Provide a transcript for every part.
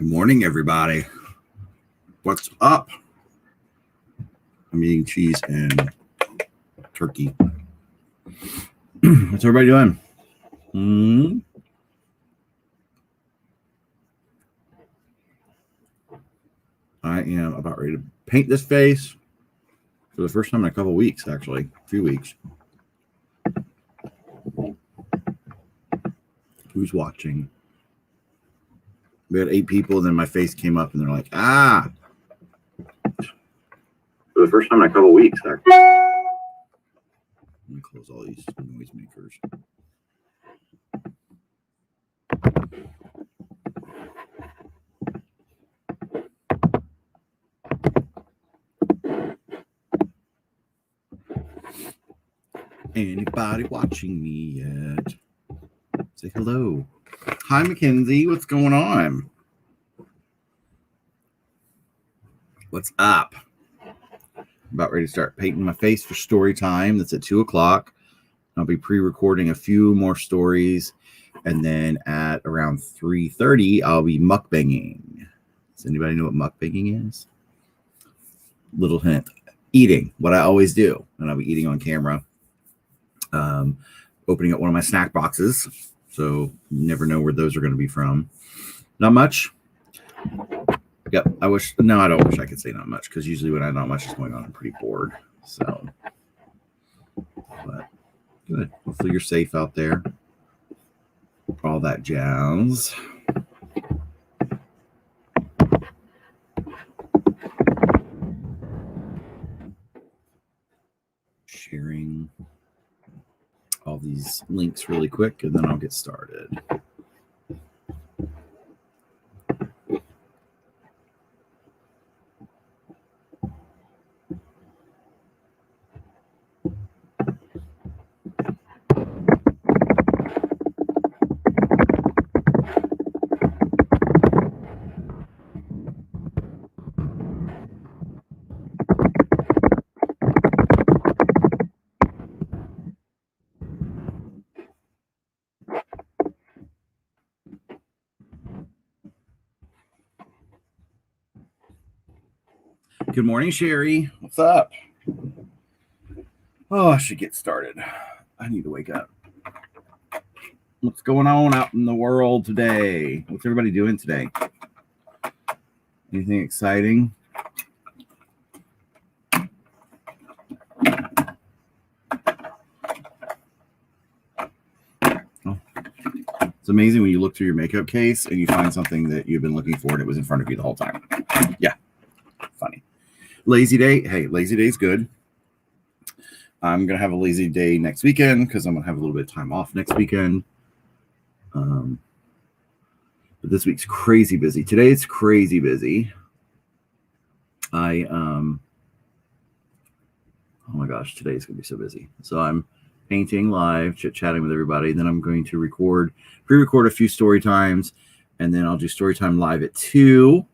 Good morning, everybody. What's up? I'm eating cheese and turkey. What's everybody doing? I am about ready to paint this face for the first time in a couple weeks, actually. A few weeks. Who's watching? We had 8 people, and then my face came up, and they're like, ah! For the first time in a couple weeks, actually. Let me close all these noise makers. Anybody watching me yet? Say hello. Hi, Mackenzie. What's going on? What's up? About ready to start painting my face for story time. That's at 2 o'clock. I'll be pre-recording a few more stories, and then at around 3:30, I'll be mukbanging. Does anybody know what mukbanging is? Little hint: eating. What I always do, and I'll be eating on camera. Opening up one of my snack boxes, so you never know where those are going to be from. Not much. Yep, I wish. No, I don't wish I could say not much, because usually when I not much is going on, I'm pretty bored. So, but good. Hopefully you're safe out there. All that jazz. Sharing all these links really quick, and then I'll get started. Good morning, Sherry. What's up? Oh, I should get started. I need to wake up. What's going on out in the world today? What's everybody doing today? Anything exciting? Oh. It's amazing when you look through your makeup case and you find something that you've been looking for and it was in front of you the whole time. Yeah, funny. Lazy day. Hey, lazy day's good. I'm going to have a lazy day next weekend because I'm going to have a little bit of time off next weekend. But this week's crazy busy. Today it's crazy busy. Oh my gosh, today's going to be so busy. So I'm painting live, chit-chatting with everybody. Then I'm going to pre-record a few story times, and then I'll do story time live at 2.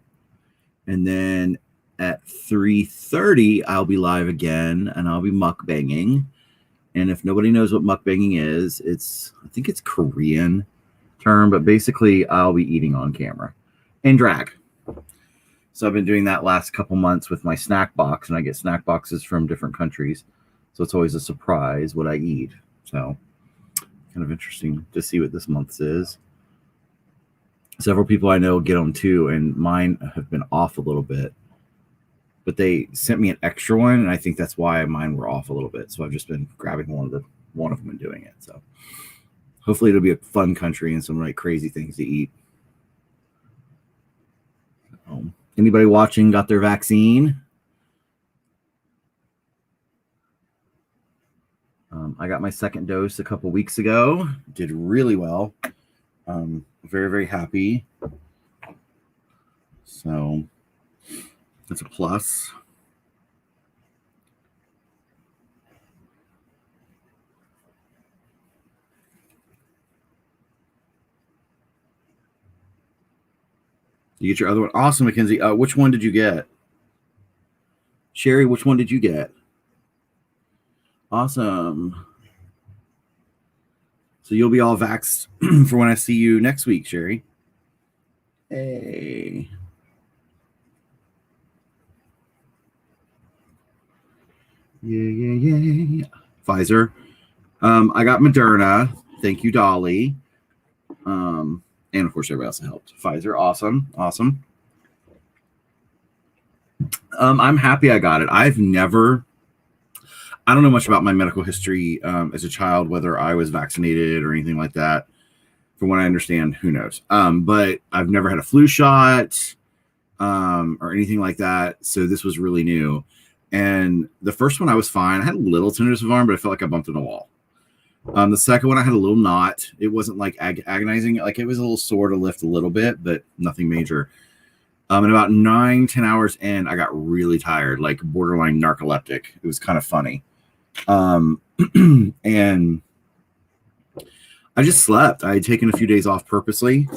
And then at 3:30, I'll be live again, and I'll be mukbanging. And if nobody knows what mukbanging is, I think it's Korean term, but basically I'll be eating on camera and drag. So I've been doing that last couple months with my snack box, and I get snack boxes from different countries. So it's always a surprise what I eat. So kind of interesting to see what this month's is. Several people I know get them too, and mine have been off a little bit. But they sent me an extra one, and I think that's why mine were off a little bit. So I've just been grabbing one of them and doing it. So hopefully it'll be a fun country and some crazy things to eat. Anybody watching got their vaccine? I got my second dose a couple weeks ago. Did really well. Very, very happy. So that's a plus. You get your other one? Awesome, Mackenzie. Which one did you get? Sherry, which one did you get? Awesome. So you'll be all vaxxed for when I see you next week, Sherry. Hey. Yeah. Pfizer. I got Moderna. Thank you, Dolly. And of course, everybody else helped. Pfizer, awesome. I'm happy I got it. I don't know much about my medical history as a child, whether I was vaccinated or anything like that. From what I understand, who knows? But I've never had a flu shot or anything like that. So this was really new. And the first one I was fine. I had a little tenderness of arm, but I felt like I bumped in a wall. The second one I had a little knot. It wasn't like agonizing. Like it was a little sore to lift a little bit, but nothing major. And about 9-10 hours in, I got really tired, like borderline narcoleptic. It was kind of funny. And I just slept. I had taken a few days off purposely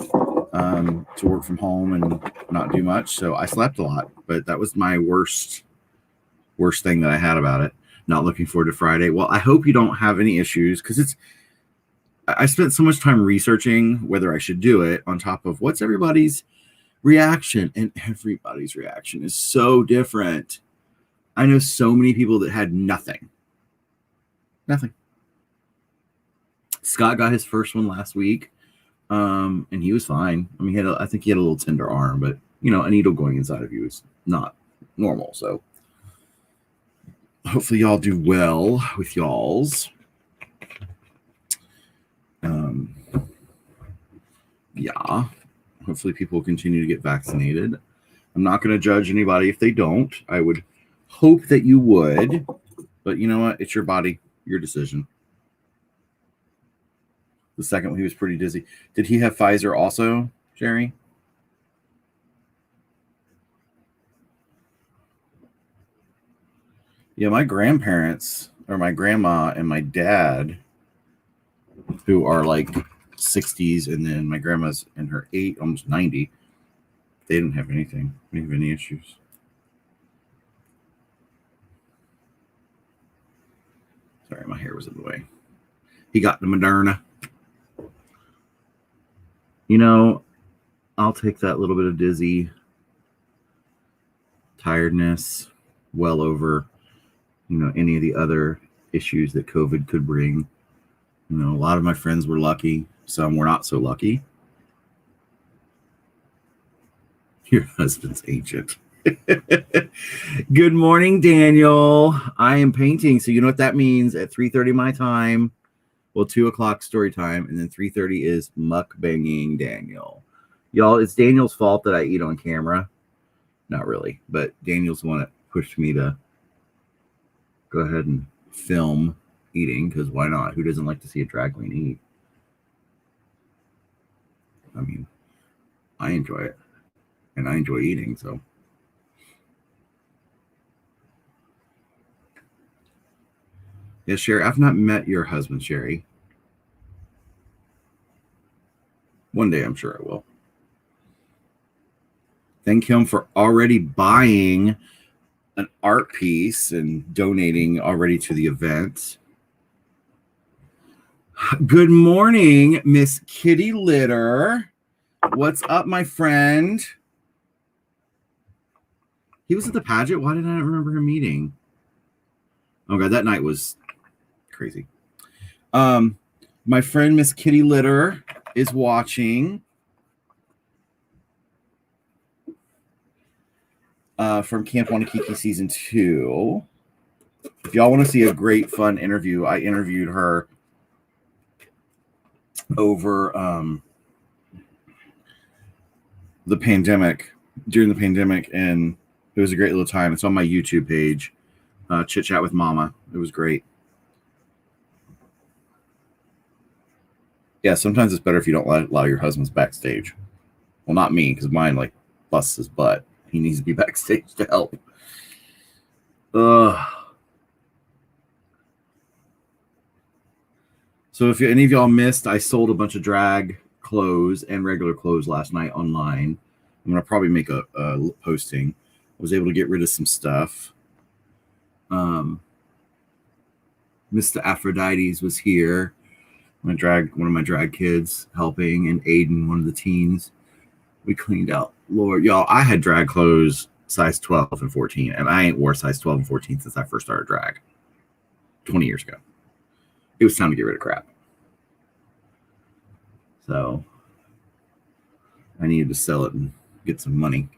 to work from home and not do much. So I slept a lot, but that was my worst thing that I had about it. Not looking forward to Friday. Well, I hope you don't have any issues because I spent so much time researching whether I should do it on top of what's everybody's reaction, and everybody's reaction is so different. I know so many people that had nothing. Scott got his first one last week, and he was fine. I mean, I think he had a little tender arm, but a needle going inside of you is not normal. So hopefully y'all do well with y'all's. Yeah. Hopefully people will continue to get vaccinated. I'm not going to judge anybody if they don't. I would hope that you would, but you know what? It's your body, your decision. The second one, he was pretty dizzy. Did he have Pfizer also, Jerry? Yeah, my grandparents, or my grandma and my dad, who are like 60s, and then my grandma's in her almost 90, they didn't have anything. They didn't have any issues. Sorry, my hair was in the way. He got the Moderna. I'll take that little bit of dizzy, tiredness, well over, any of the other issues that COVID could bring. A lot of my friends were lucky. Some were not so lucky. Your husband's ancient. Good morning, Daniel. I am painting. So you know what that means at 3:30 my time. Well, 2 o'clock story time. And then 3:30 is mukbanging Daniel. Y'all, it's Daniel's fault that I eat on camera. Not really. But Daniel's the one that pushed me to go ahead and film eating, because why not? Who doesn't like to see a drag queen eat? I mean, I enjoy it, and I enjoy eating. So yes, Sherry, I've not met your husband, Sherry. One day I'm sure I will. Thank him for already buying an art piece and donating already to the event. Good morning, Miss Kitty Litter. What's up, my friend? He was at the pageant. Why did I not remember him meeting? Oh God, that night was crazy. My friend Miss Kitty Litter is watching from Camp Wanakiki season 2. If y'all want to see a great fun interview, I interviewed her over during the pandemic, and it was a great little time. It's on my YouTube page, Chit Chat with Mama. It was great. Yeah, sometimes it's better if you don't allow your husband's backstage. Well, not me, because mine busts his butt. He needs to be backstage to help. So if any of y'all missed, I sold a bunch of drag clothes and regular clothes last night online. I'm going to probably make a posting. I was able to get rid of some stuff. Mr. Aphrodite's was here. One of my drag kids helping, and Aiden, one of the teens. We cleaned out. Lord, y'all, I had drag clothes size 12 and 14, and I ain't wore size 12 and 14 since I first started drag 20 years ago. It was time to get rid of crap. So I needed to sell it and get some money.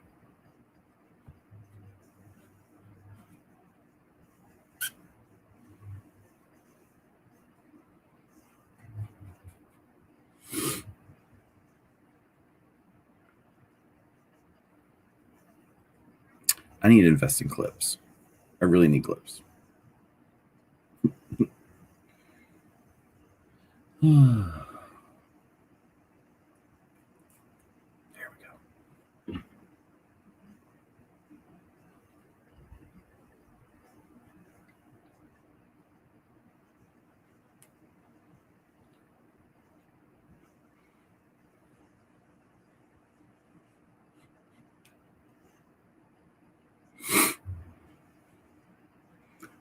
I need to invest in clips. I really need clips. There we go.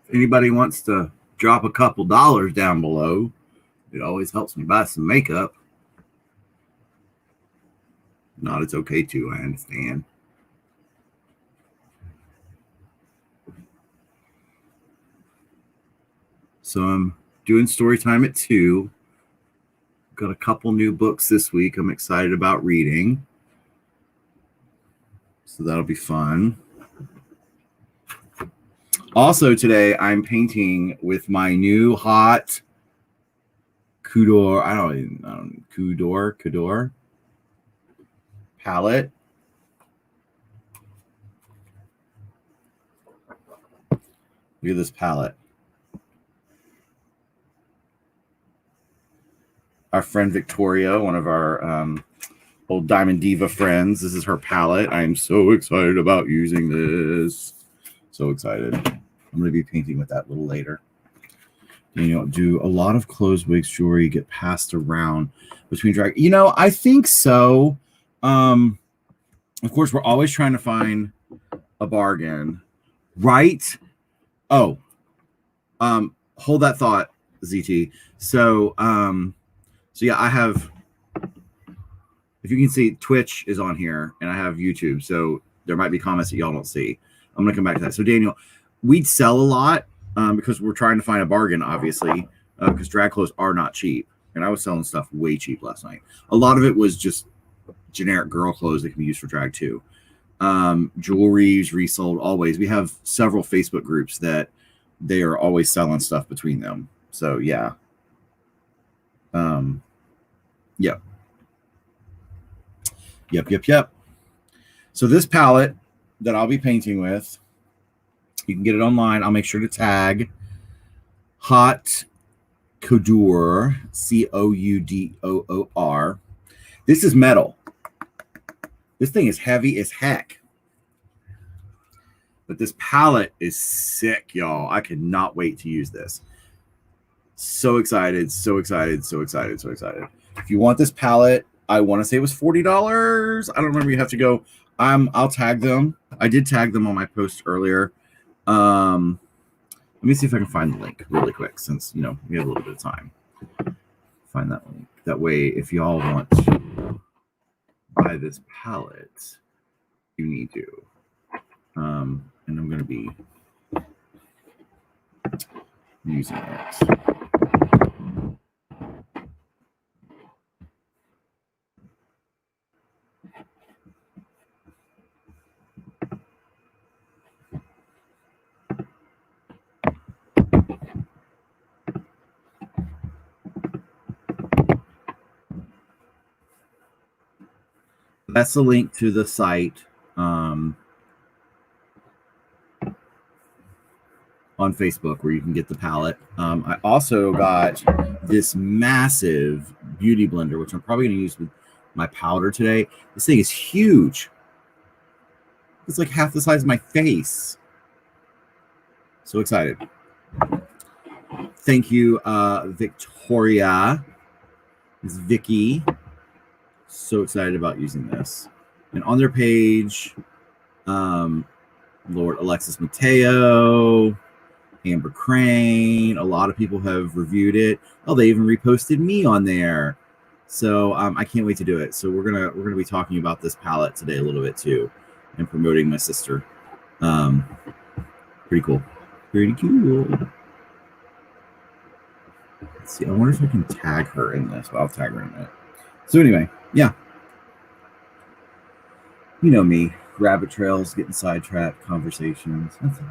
If anybody wants to drop a couple dollars down below, it always helps me buy some makeup. Not, it's okay too, I understand. So I'm doing story time at 2. Got a couple new books this week I'm excited about reading. So that'll be fun. Also today I'm painting with my new hot Couture, Couture palette. Look at this palette. Our friend Victoria, one of our old Diamond Diva friends, this is her palette. I am so excited about using this. So excited. I'm going to be painting with that a little later. Do a lot of clothes, wigs, jewelry get passed around between drag? I think so. Of course, we're always trying to find a bargain, right? Oh, hold that thought, ZT. So yeah, I have, if you can see, Twitch is on here, and I have YouTube, so there might be comments that y'all don't see. I'm going to come back to that. So, Daniel, we'd sell a lot because we're trying to find a bargain, obviously, because drag clothes are not cheap. And I was selling stuff way cheap last night. A lot of it was just generic girl clothes that can be used for drag, too. Jewelry's resold always. We have several Facebook groups that they are always selling stuff between them. So, yeah. Yep. So this palette that I'll be painting with, you can get it online. I'll make sure to tag Hot Couture, Coudor. This is metal. This thing is heavy as heck. But this palette is sick, y'all. I cannot wait to use this. So excited. If you want this palette, I want to say it was $40. I don't remember. You have to go. I'll tag them. I did tag them on my post earlier. Let me see if I can find the link really quick, since we have a little bit of time. Find that link. That way, if y'all want to buy this palette, you need to. And I'm going to be using it. That's the link to the site on Facebook where you can get the palette. I also got this massive beauty blender, which I'm probably going to use with my powder today. This thing is huge. It's like half the size of my face. So excited. Thank you, Victoria. It's Vicky. So excited about using this. And on their page, Lord Alexis Mateo, Amber Crane, a lot of people have reviewed it. Oh, they even reposted me on there. So I can't wait to do it. So we're gonna be talking about this palette today a little bit too, and promoting my sister. Pretty cool. Pretty cool. Let's see. I wonder if I can tag her in this. Well, I'll tag her in a minute. So anyway, yeah. You know me, rabbit trails, getting sidetracked, conversations. That's all.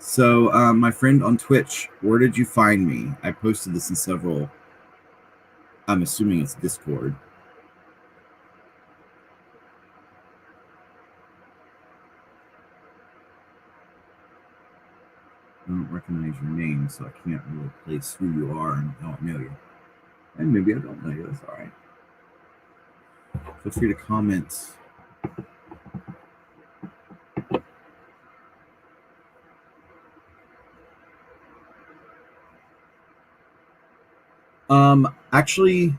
So, my friend on Twitch, where did you find me? I posted this in several. I'm assuming it's Discord. I don't recognize your name, so I can't really place who you are and how I know you. And maybe I don't know you. That's all right. Feel free to comment. Actually,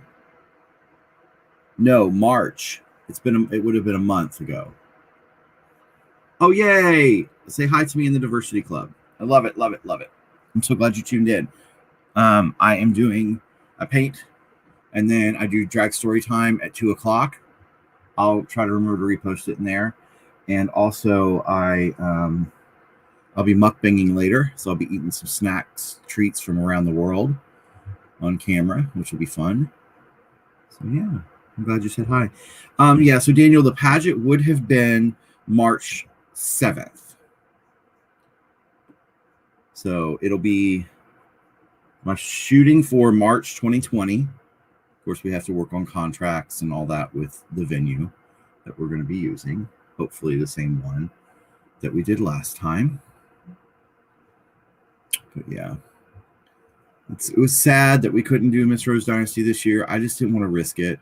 no, March. It would have been a month ago. Oh, yay! Say hi to me in the Diversity Club. I love it, love it, love it. I'm so glad you tuned in. I am doing a paint, and then I do drag story time at 2:00. I'll try to remember to repost it in there. And also I'll be mukbanging later, so I'll be eating some snacks, treats from around the world on camera, which will be fun. So yeah, I'm glad you said hi. Yeah, so Daniel, the pageant would have been March 7th. So it'll be my shooting for March 2020. Of course, we have to work on contracts and all that with the venue that we're going to be using. Hopefully the same one that we did last time. But yeah, it was sad that we couldn't do Miss Rose Dynasty this year. I just didn't want to risk it.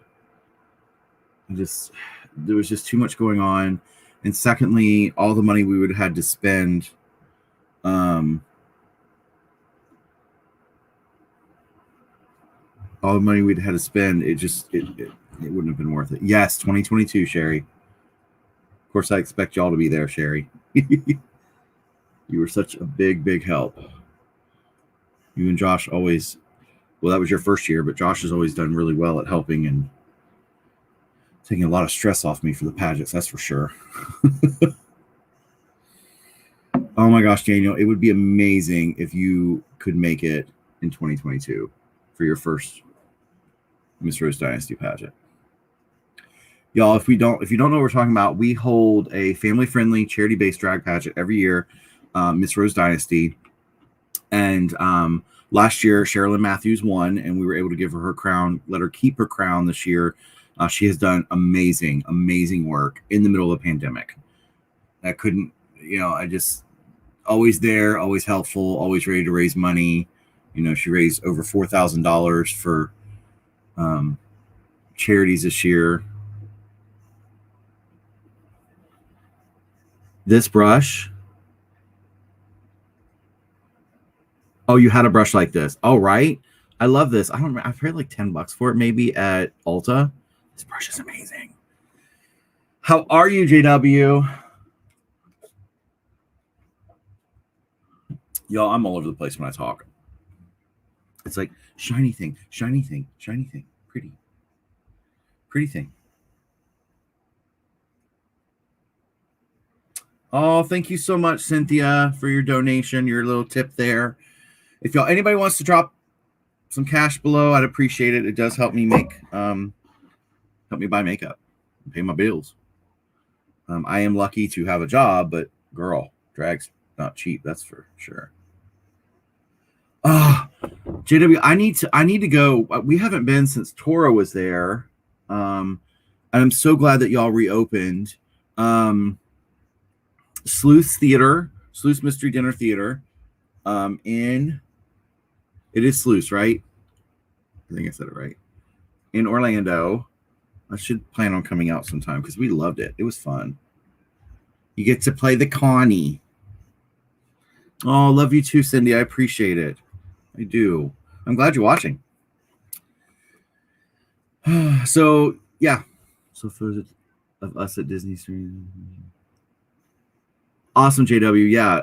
There was just too much going on. And secondly, all the money we would have had to spend all the money we'd had to spend, it wouldn't have been worth it. Yes, 2022, Sherry. Of course, I expect y'all to be there, Sherry. You were such a big help. You and Josh always, well, that was your first year, but Josh has always done really well at helping and taking a lot of stress off me for the pageants, that's for sure. Oh my gosh, Daniel, it would be amazing if you could make it in 2022 for your first Miss Rose Dynasty pageant. Y'all, if you don't know what we're talking about, we hold a family-friendly, charity-based drag pageant every year, Miss Rose Dynasty. And last year, Sherilyn Matthews won, and we were able to give her her crown, let her keep her crown this year. She has done amazing work in the middle of a pandemic. I couldn't, I just always there, always helpful, always ready to raise money. She raised over $4,000 for charities this year. This brush. Oh, you had a brush like this. Oh, right. I love this. I don't remember. I've paid like $10 for it, maybe at Ulta. This brush is amazing. How are you, JW? Y'all, I'm all over the place when I talk. It's like shiny thing, pretty thing. Oh, thank you so much, Cynthia, for your donation, your little tip there. If anybody wants to drop some cash below, I'd appreciate it. It does help me help me buy makeup and pay my bills. I am lucky to have a job, but girl, drag's not cheap, that's for sure. JW, I need to go. We haven't been since Tora was there. And I'm so glad that y'all reopened. Sleuth Mystery Dinner Theater. It is Sleuth, right? I think I said it right. In Orlando. I should plan on coming out sometime because we loved it. It was fun. You get to play the Connie. Oh, love you too, Cindy. I appreciate it. I do. I'm glad you're watching. So, yeah. So, photos of us at Disney Stream. Awesome, JW. Yeah.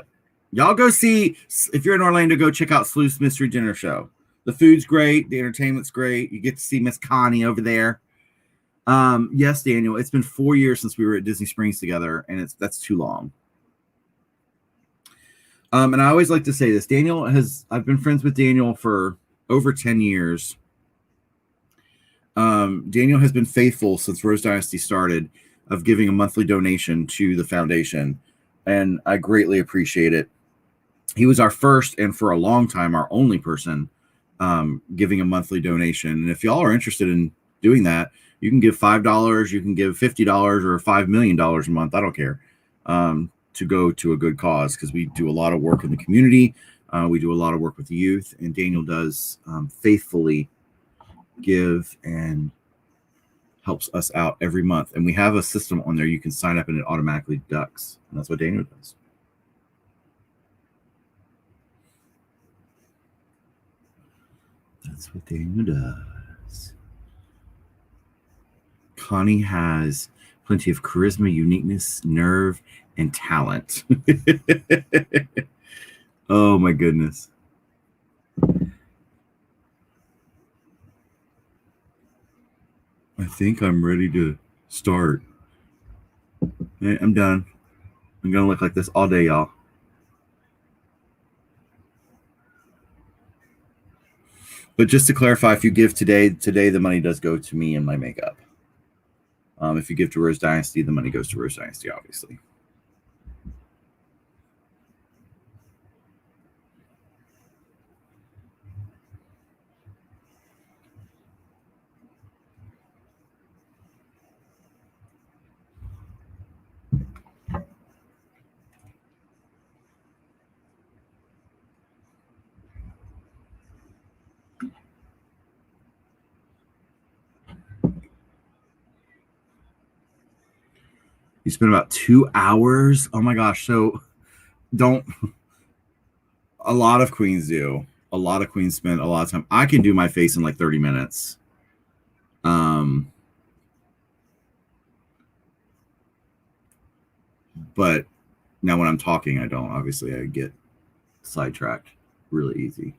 Y'all go see, if you're in Orlando, go check out Sleuth's Mystery Dinner Show. The food's great. The entertainment's great. You get to see Miss Connie over there. Yes, Daniel, it's been 4 years since we were at Disney Springs together, and that's too long. And I always like to say this. I've been friends with Daniel for over 10 years. Daniel has been faithful since Rose Dynasty started of giving a monthly donation to the foundation, and I greatly appreciate it. He was our first and for a long time our only person giving a monthly donation. And if y'all are interested in doing that, you can give $5, you can give $50 or $5 million a month. I don't care, to go to a good cause, because we do a lot of work in the community. We do a lot of work with the youth, and Daniel does faithfully give and helps us out every month. And we have a system on there. You can sign up and it automatically deducts. And that's what Daniel does. That's what Daniel does. Connie has plenty of charisma, uniqueness, nerve, and talent. Oh my goodness. I think I'm ready to start. I'm done. I'm gonna look like this all day, y'all. But just to clarify, if you give today the money does go to me and my makeup. If you give to Rose Dynasty, the money goes to Rose Dynasty, obviously. You spend about 2 hours. Oh my gosh. So a lot of queens do. A lot of queens spend a lot of time. I can do my face in like 30 minutes. But now when I'm talking, I don't. Obviously, I get sidetracked really easy.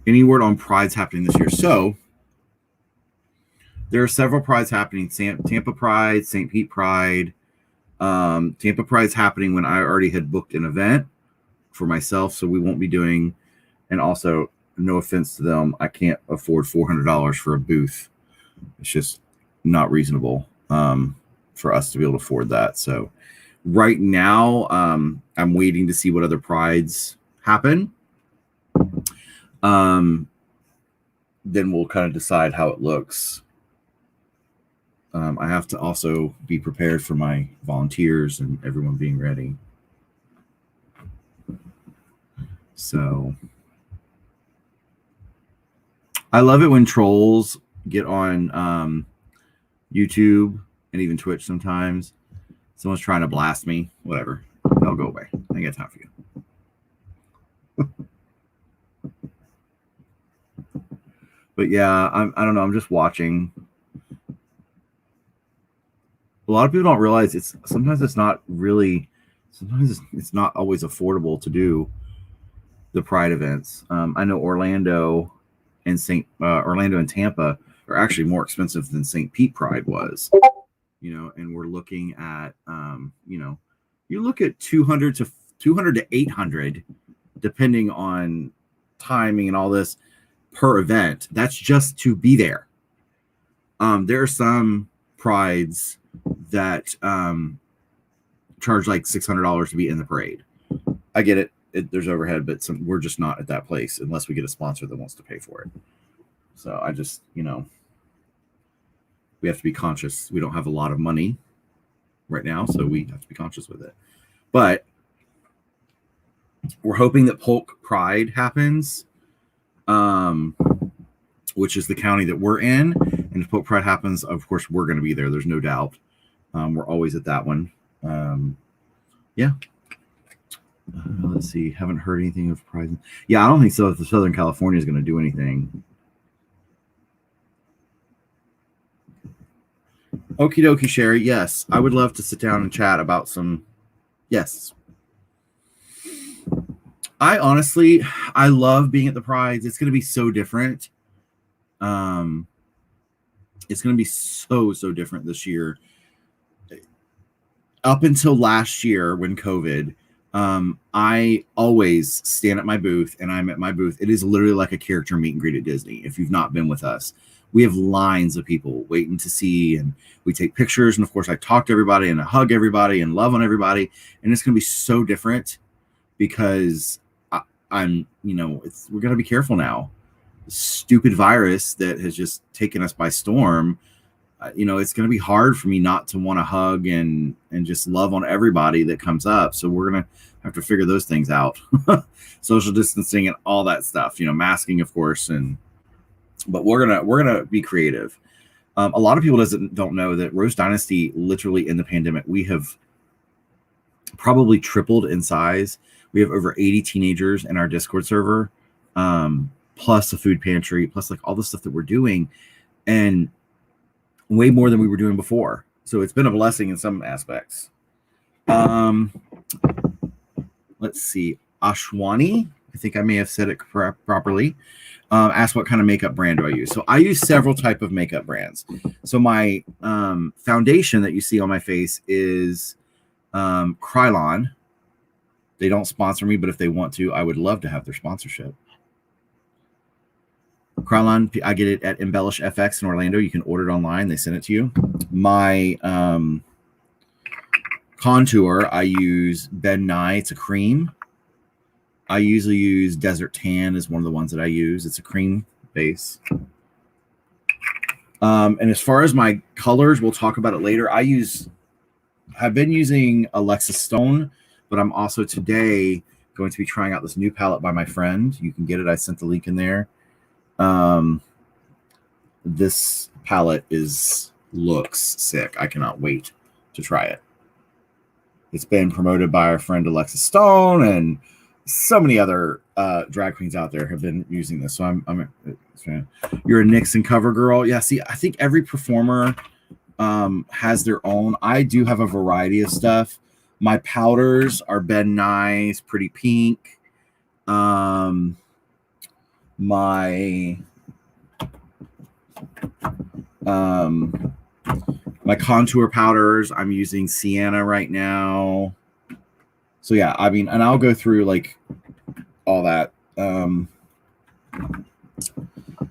Any word on prides happening this year? So there are several prides happening. Tampa Pride, St. Pete Pride. Tampa Pride's happening when I already had booked an event for myself, so we won't be doing. And also, no offense to them, I can't afford $400 for a booth. It's just not reasonable for us to be able to afford that. So right now, I'm waiting to see what other prides happen. Then we'll kind of decide how it looks. I have to also be prepared for my volunteers and everyone being ready. So I love it when trolls get on YouTube and even Twitch sometimes. Someone's trying to blast me. Whatever. They'll go away. I ain't got time for you. But yeah, I don't know. I'm just watching. A lot of people don't realize sometimes it's not always affordable to do the Pride events. I know Orlando and Tampa are actually more expensive than St. Pete Pride was, and we're looking at, you look at 200 to 800, depending on timing and all this per event. That's just to be there. There are some prides that charge like $600 to be in the parade. I get it. There's overhead, but we're just not at that place unless we get a sponsor that wants to pay for it. So I just, we have to be conscious. We don't have a lot of money right now, so we have to be conscious with it. But we're hoping that Polk Pride happens, which is the county that we're in. And if Polk Pride happens, of course, we're going to be there. There's no doubt. We're always at that one. Yeah. Let's see. Haven't heard anything of Pride. Yeah, I don't think so. If the Southern California is going to do anything. Okie dokie, Sherry. Yes, I would love to sit down and chat about some. Yes, I love being at the Prides. It's going to be so different. Um, it's going to be so different this year. Up until last year when COVID, I always stand at my booth, and I'm at my booth. It is literally like a character meet and greet at Disney. If you've not been with us, we have lines of people waiting to see, and we take pictures. And of course, I talk to everybody and I hug everybody and love on everybody. And it's going to be so different because I'm, we're going to be careful now. Stupid virus that has just taken us by storm. It's going to be hard for me not to want to hug and just love on everybody that comes up. So we're going to have to figure those things out. Social distancing and all that stuff, masking, of course. But we're going to be creative. A lot of people don't know that Rose Dynasty, literally in the pandemic, we have probably tripled in size. We have over 80 teenagers in our Discord server, plus a food pantry, plus like all the stuff that we're doing. And way more than we were doing before. So it's been a blessing in some aspects. Let's see. Ashwani, I think I may have said it properly, asked what kind of makeup brand do I use. So I use several type of makeup brands. So my foundation that you see on my face is Krylon. They don't sponsor me, but if they want to, I would love to have their sponsorship. Krylon, I get it at Embellish FX in Orlando. You can order it online. They send it to you. My contour, I use Ben Nye. It's a cream. I usually use Desert Tan is one of the ones that I use. It's a cream base. And as far as my colors, we'll talk about it later. I've been using Alexa Stone, but I'm also today going to be trying out this new palette by my friend. You can get it. I sent the link in there. This palette looks sick. I cannot wait to try it. It's been promoted by our friend Alexa Stone, and so many other drag queens out there have been using this. So you're a Nixon cover girl. Yeah. See, I think every performer has their own. I do have a variety of stuff. My powders are Ben Nye's Pretty Pink. My contour powders, I'm using Sienna right now. So yeah, I mean, and I'll go through like all that.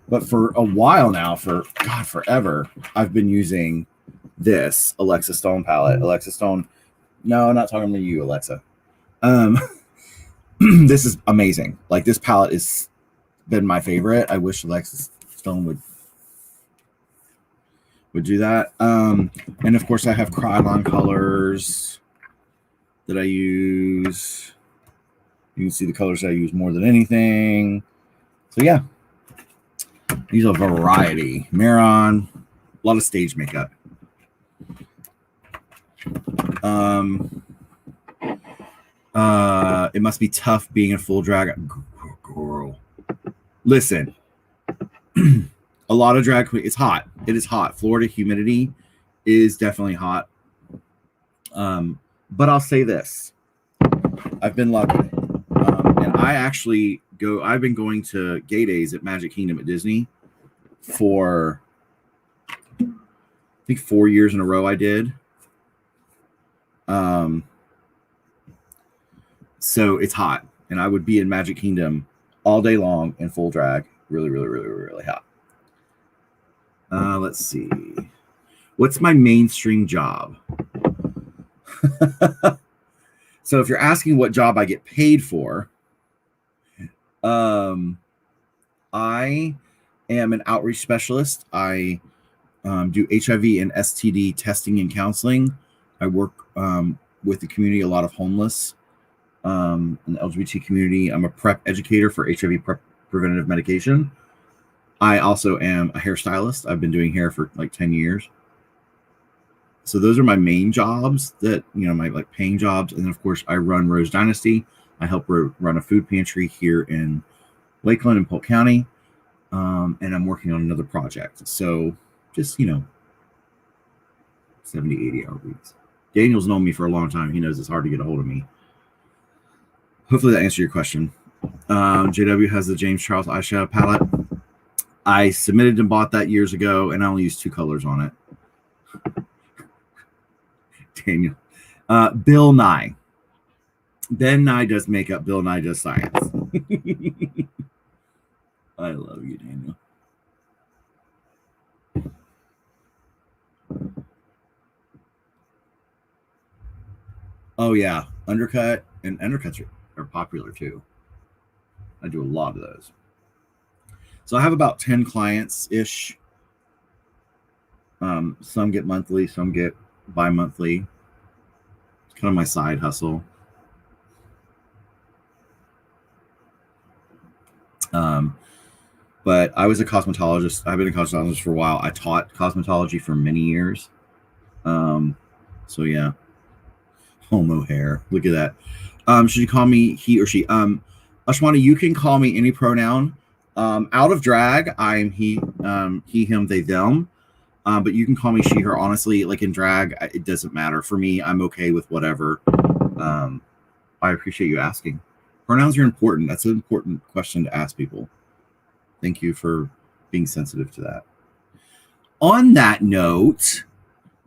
But for a while now, forever, I've been using this Alexa Stone palette. Alexa Stone. No, I'm not talking to you, Alexa. This is amazing. Like, this palette has been my favorite. I wish Alexa Stone would do that. And of course, I have Krylon colors that I use. You can see the colors I use more than anything. So yeah, use a variety. Maron, a lot of stage makeup. It must be tough being a full drag girl. Listen, a lot of drag queen. It's hot. It is hot. Florida humidity is definitely hot. But I'll say this: I've been lucky, and I've been going to gay days at Magic Kingdom at Disney for I think 4 years in a row. I did. So it's hot, and I would be in Magic Kingdom all day long in full drag. Really, really, really, really hot. Let's see. What's my mainstream job? So if you're asking what job I get paid for, I am an outreach specialist. I do HIV and STD testing and counseling. I work with the community, a lot of homeless in the LGBT community. I'm a PrEP educator for HIV PrEP preventative medication. I also am a hairstylist. I've been doing hair for like 10 years. So those are my main jobs that, my like paying jobs. And then of course I run Rose Dynasty. I help run a food pantry here in Lakeland and Polk County. And I'm working on another project. So just, 70, 80-hour weeks. Daniel's known me for a long time. He knows it's hard to get a hold of me. Hopefully that answered your question. JW has the James Charles eyeshadow palette. I submitted and bought that years ago, and I only used 2 colors on it. Daniel. Bill Nye. Ben Nye does makeup. Bill Nye does science. I love you, Daniel. Oh, yeah. Undercut. And undercuts are popular, too. I do a lot of those. So I have about 10 clients-ish. Some get monthly. Some get bi-monthly. It's kind of my side hustle. But I was a cosmetologist. I've been a cosmetologist for a while. I taught cosmetology for many years. So yeah. Homo hair. Look at that. Should you call me he or she? Ashwani, you can call me any pronoun. Out of drag, I'm he, him, they, them. But you can call me she, her. Honestly, like in drag, it doesn't matter. For me, I'm okay with whatever. I appreciate you asking. Pronouns are important. That's an important question to ask people. Thank you for being sensitive to that. On that note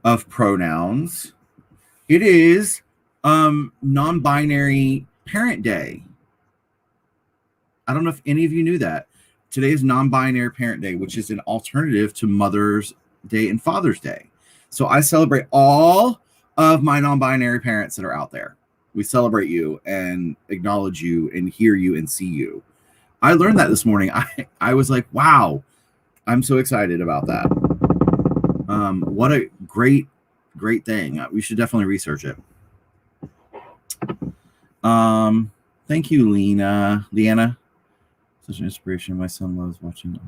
of pronouns, it is non-binary parent day. I don't know if any of you knew that. Today is non-binary parent day, which is an alternative to Mother's Day and Father's Day. So I celebrate all of my non-binary parents that are out there. We celebrate you and acknowledge you and hear you and see you. I learned that this morning. I was like, wow, I'm so excited about that. What a great thing. We should definitely research it. Thank you, Leanna. Such an inspiration. My son loves watching.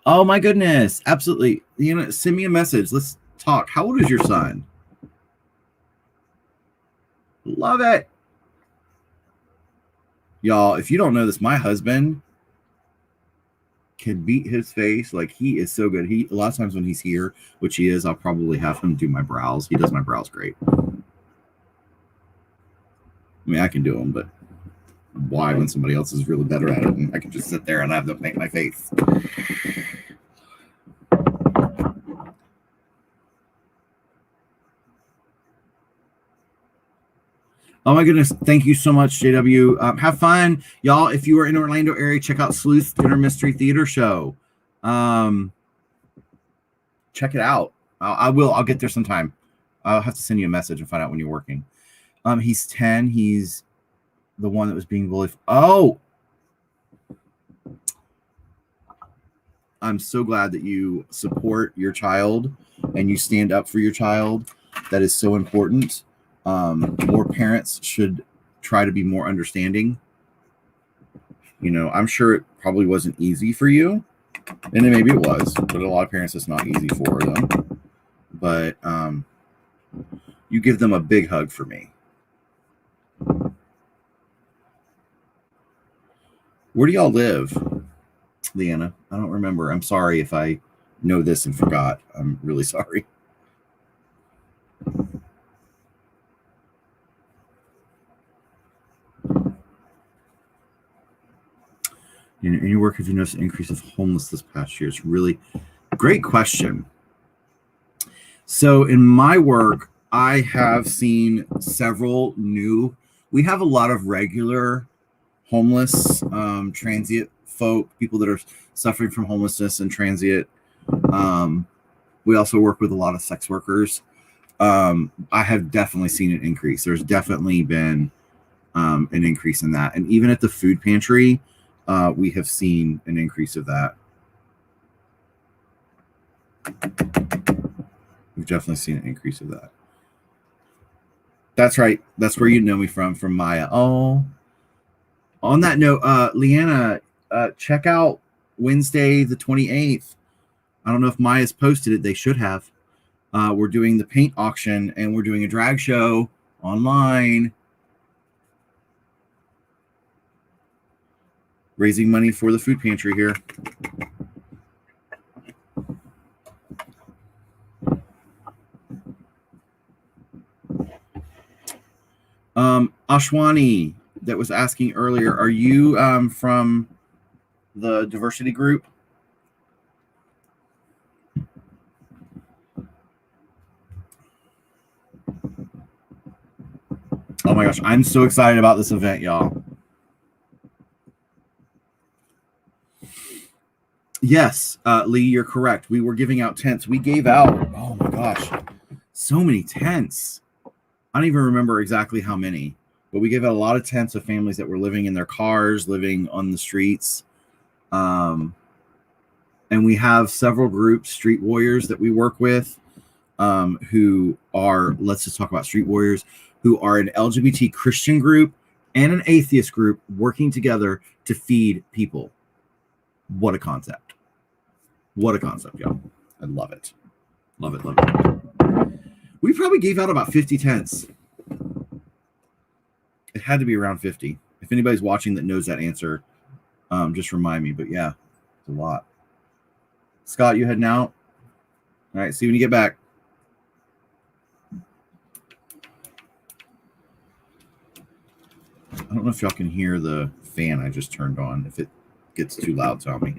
Oh my goodness. Absolutely. Leanna, send me a message. Let's talk. How old is your son? Love it. Y'all, if you don't know this, my husband can beat his face. Like, he is so good. A lot of times when he's here, which he is, I'll probably have him do my brows. He does my brows great. I mean, I can do them, but why when somebody else is really better at it and I can just sit there and have them paint my face? Oh my goodness. Thank you so much, JW. Have fun. Y'all, if you are in Orlando area, check out Sleuth Dinner Mystery Theater Show. Check it out. I'll get there sometime. I'll have to send you a message and find out when you're working. He's 10. He's the one that was being bullied. Oh, I'm so glad that you support your child and you stand up for your child. That is so important. More parents should try to be more understanding. You know, I'm sure it probably wasn't easy for you, and then maybe it was, but a lot of parents, it's not easy for them. But you give them a big hug for me. Where do y'all live, Leanna? I don't remember. I'm sorry if I know this and forgot. I'm really sorry. In your work, have you noticed an increase of homeless this past year? It's really great question. So in my work, I have seen several new. We have a lot of regular homeless, transient folk, people that are suffering from homelessness and transient. We also work with a lot of sex workers. I have definitely seen an increase. There's definitely been an increase in that. And even at the food pantry, we have seen an increase of that. We've definitely seen an increase of that. That's right. That's where you know me from Maya. Oh, on that note, Leanna, check out Wednesday the 28th. I don't know if Maya's posted it. They should have. We're doing the paint auction and we're doing a drag show online, raising money for the food pantry here. Ashwani that was asking earlier, are you from the diversity group? Oh my gosh, I'm so excited about this event, y'all. Yes, Lee, you're correct. We were giving out tents. We gave out, oh my gosh, so many tents. I don't even remember exactly how many, but we gave out a lot of tents of families that were living in their cars, living on the streets. And we have several groups, Street Warriors, that we work with, who are, let's just talk about Street Warriors, who are an LGBT Christian group and an atheist group working together to feed people. What a concept. What a concept, y'all. I love it. Love it, love it. We probably gave out about 50 tents. It had to be around 50. If anybody's watching that knows that answer, just remind me. But yeah, it's a lot. Scott, you heading out? All right, see you when you get back. I don't know if y'all can hear the fan I just turned on. If it gets too loud, tell me.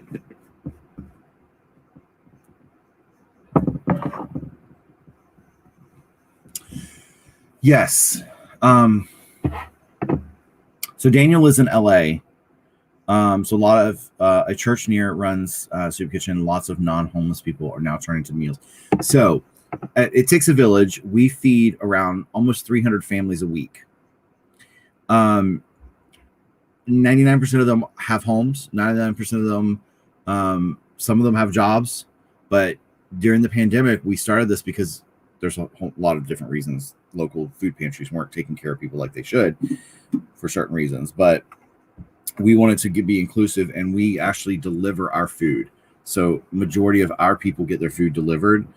Yes. So Daniel is in LA. So a lot of a church near runs soup kitchen. Lots of non-homeless people are now turning to meals. So it takes a village. We feed around almost 300 families a week. 99% of them have homes. 99% of them, some of them have jobs. But during the pandemic, we started this because there's a lot of different reasons. Local food pantries weren't taking care of people like they should for certain reasons. But we wanted to be inclusive, and we actually deliver our food. So majority of our people get their food delivered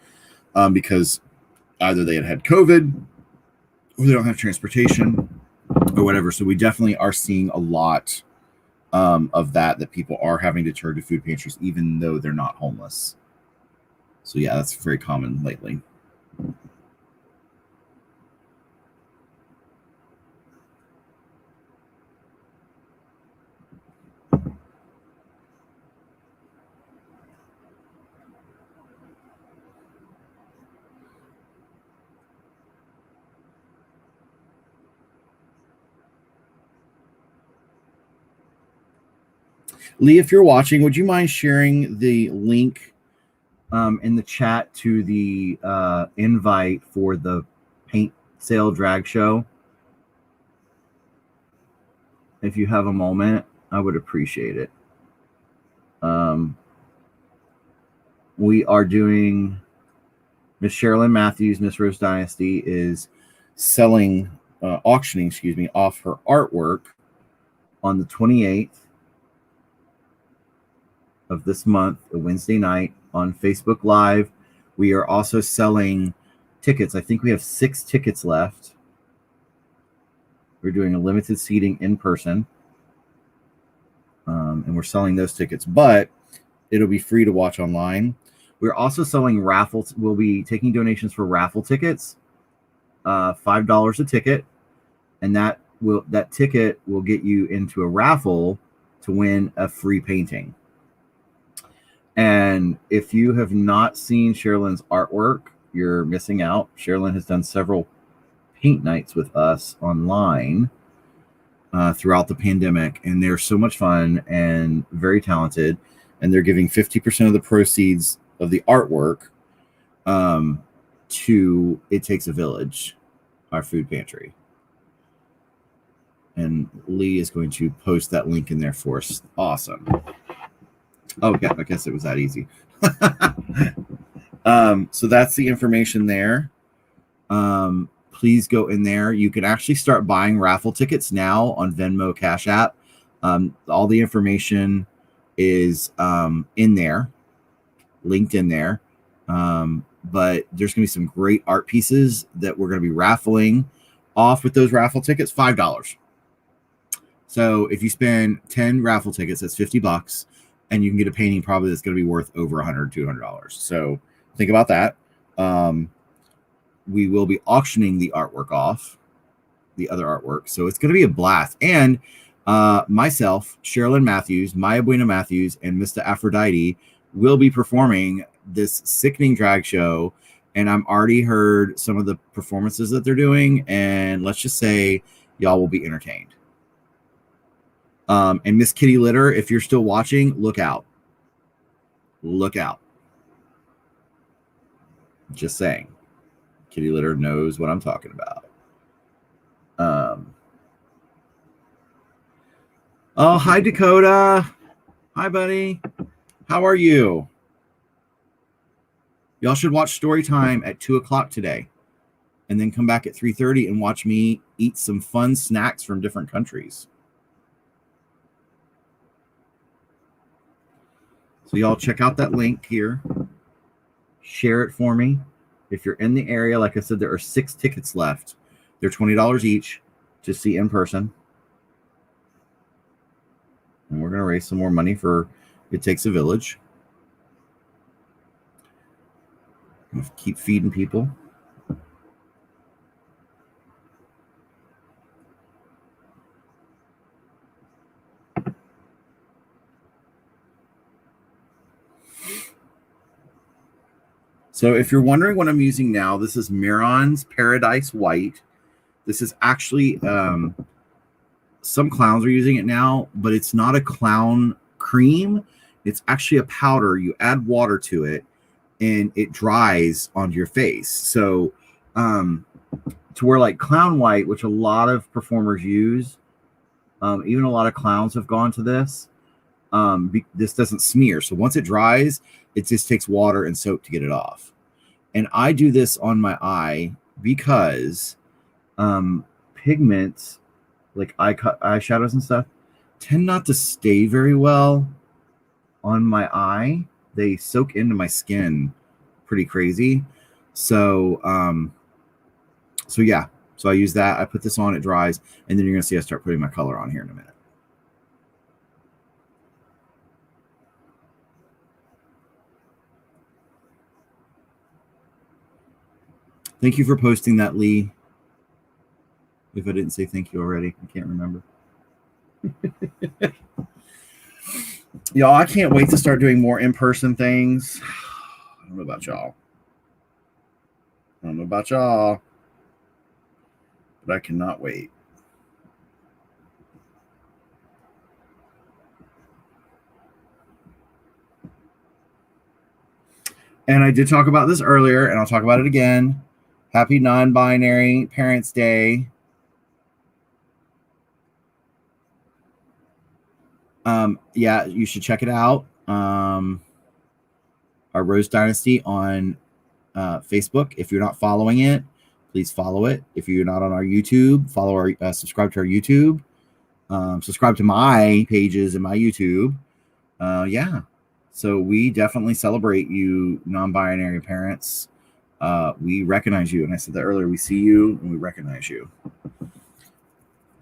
because either they had COVID or they don't have transportation or whatever. So we definitely are seeing a lot of that people are having to turn to food pantries, even though they're not homeless. So yeah, that's very common lately. Lee, if you're watching, would you mind sharing the link in the chat to the invite for the paint sale drag show? If you have a moment, I would appreciate it. We are doing, Miss Sherilyn Matthews, Miss Rose Dynasty is auctioning off her artwork on the 28th of this month, a Wednesday night, on Facebook Live. We are also selling tickets. I think we have 6 tickets left. We're doing a limited seating in person. And we're selling those tickets, but it'll be free to watch online. We're also selling raffles. We'll be taking donations for raffle tickets, $5 a ticket. And that ticket will get you into a raffle to win a free painting. And if you have not seen Sherilyn's artwork, you're missing out. Sherilyn has done several paint nights with us online throughout the pandemic, and they're so much fun and very talented. And they're giving 50% of the proceeds of the artwork to It Takes a Village, our food pantry. And Lee is going to post that link in there for us. Awesome. Oh, yeah, I guess it was that easy. So that's the information there. Please go in there. You can actually start buying raffle tickets now on Venmo, Cash App. All the information is in there, linked in there. But there's going to be some great art pieces that we're going to be raffling off with those raffle tickets, $5. So if you spend 10 raffle tickets, that's $50. And you can get a painting probably that's going to be worth over $100, $200. So think about that. We will be auctioning the artwork off, the other artwork. So it's going to be a blast. And myself, Sherilyn Matthews, Maya Buena Matthews, and Mr. Aphrodite will be performing this sickening drag show. And I'm already heard some of the performances that they're doing. And let's just say y'all will be entertained. And Miss Kitty Litter, if you're still watching, look out. Look out. Just saying. Kitty Litter knows what I'm talking about. Oh, hi, Dakota. Hi, buddy. How are you? Y'all should watch Storytime at 2 o'clock today. And then come back at 3:30 and watch me eat some fun snacks from different countries. So y'all check out that link here. Share it for me. If you're in the area, like I said, there are 6 tickets left. They're $20 each to see in person. And we're going to raise some more money for It Takes a Village. Keep feeding people. So if you're wondering what I'm using now, this is Miron's Paradise White. This is actually, some clowns are using it now, but it's not a clown cream. It's actually a powder. You add water to it, and it dries onto your face. So to where like Clown White, which a lot of performers use, even a lot of clowns have gone to this. This doesn't smear. So once it dries, it just takes water and soap to get it off. And I do this on my eye because pigments, like eyeshadows and stuff, tend not to stay very well on my eye. They soak into my skin pretty crazy. So yeah. So I use that. I put this on, it dries, and then you're going to see I start putting my color on here in a minute. Thank you for posting that, Lee. If I didn't say thank you already, I can't remember. Y'all, I can't wait to start doing more in-person things. I don't know about y'all. But I cannot wait. And I did talk about this earlier, and I'll talk about it again. Happy Non-Binary Parents' Day. Yeah, you should check it out. Our Rose Dynasty on Facebook. If you're not following it, please follow it. If you're not on our YouTube, follow our subscribe to our YouTube. Subscribe to my pages and my YouTube. Yeah. So we definitely celebrate you, non-binary parents. We recognize you. And I said that earlier. We see you and we recognize you.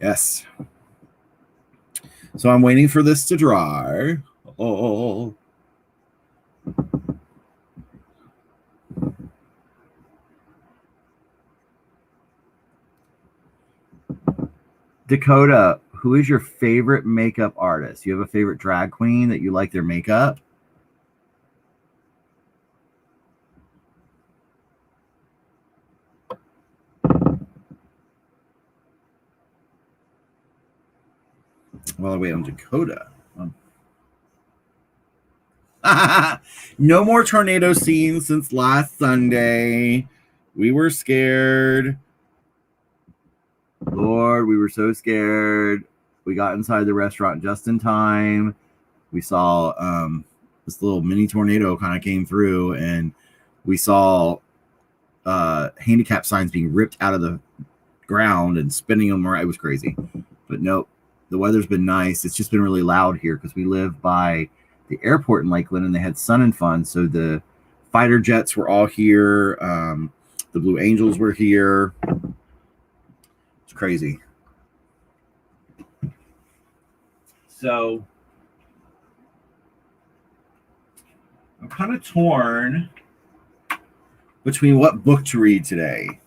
Yes. So I'm waiting for this to dry. Oh. Dakota, who is your favorite makeup artist? You have a favorite drag queen that you like their makeup? Well, I wait on Dakota. No more tornado scenes since last Sunday. We were scared. Lord, we were so scared. We got inside the restaurant just in time. We saw this little mini tornado kind of came through, and we saw handicap signs being ripped out of the ground and spinning them around. It was crazy. But nope, the weather's been nice. It's just been really loud here because we live by the airport in Lakeland, and they had Sun and Fun. So the fighter jets were all here. The Blue Angels were here. It's crazy. So I'm kind of torn between what book to read today.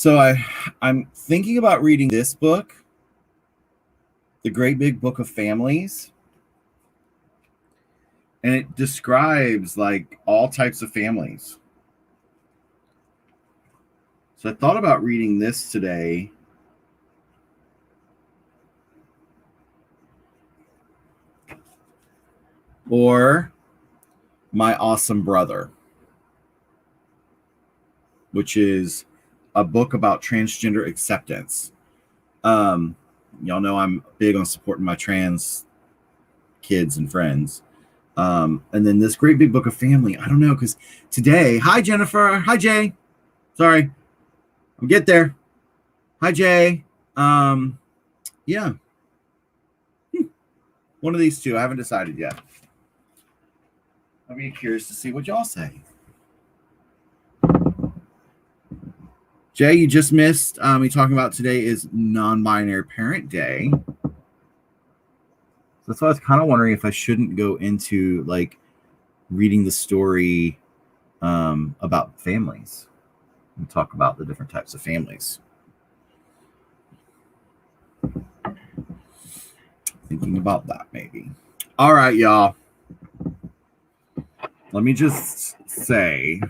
So I'm thinking about reading this book, The Great Big Book of Families. And it describes like all types of families. So I thought about reading this today. Or My Awesome Brother, which is a book about transgender acceptance. Y'all know I'm big on supporting my trans kids and friends. And then this Great Big Book of Family. I don't know, because today, hi Jennifer, hi Jay. Sorry, I'll get there. Hi Jay. Yeah. One of these two. I haven't decided yet. I'll be curious to see what y'all say. Jay, you just missed me talking about today is non-binary parent day. That's why I was kind of wondering if I shouldn't go into like reading the story about families and talk about the different types of families. Thinking about that maybe. All right, y'all. Let me just say,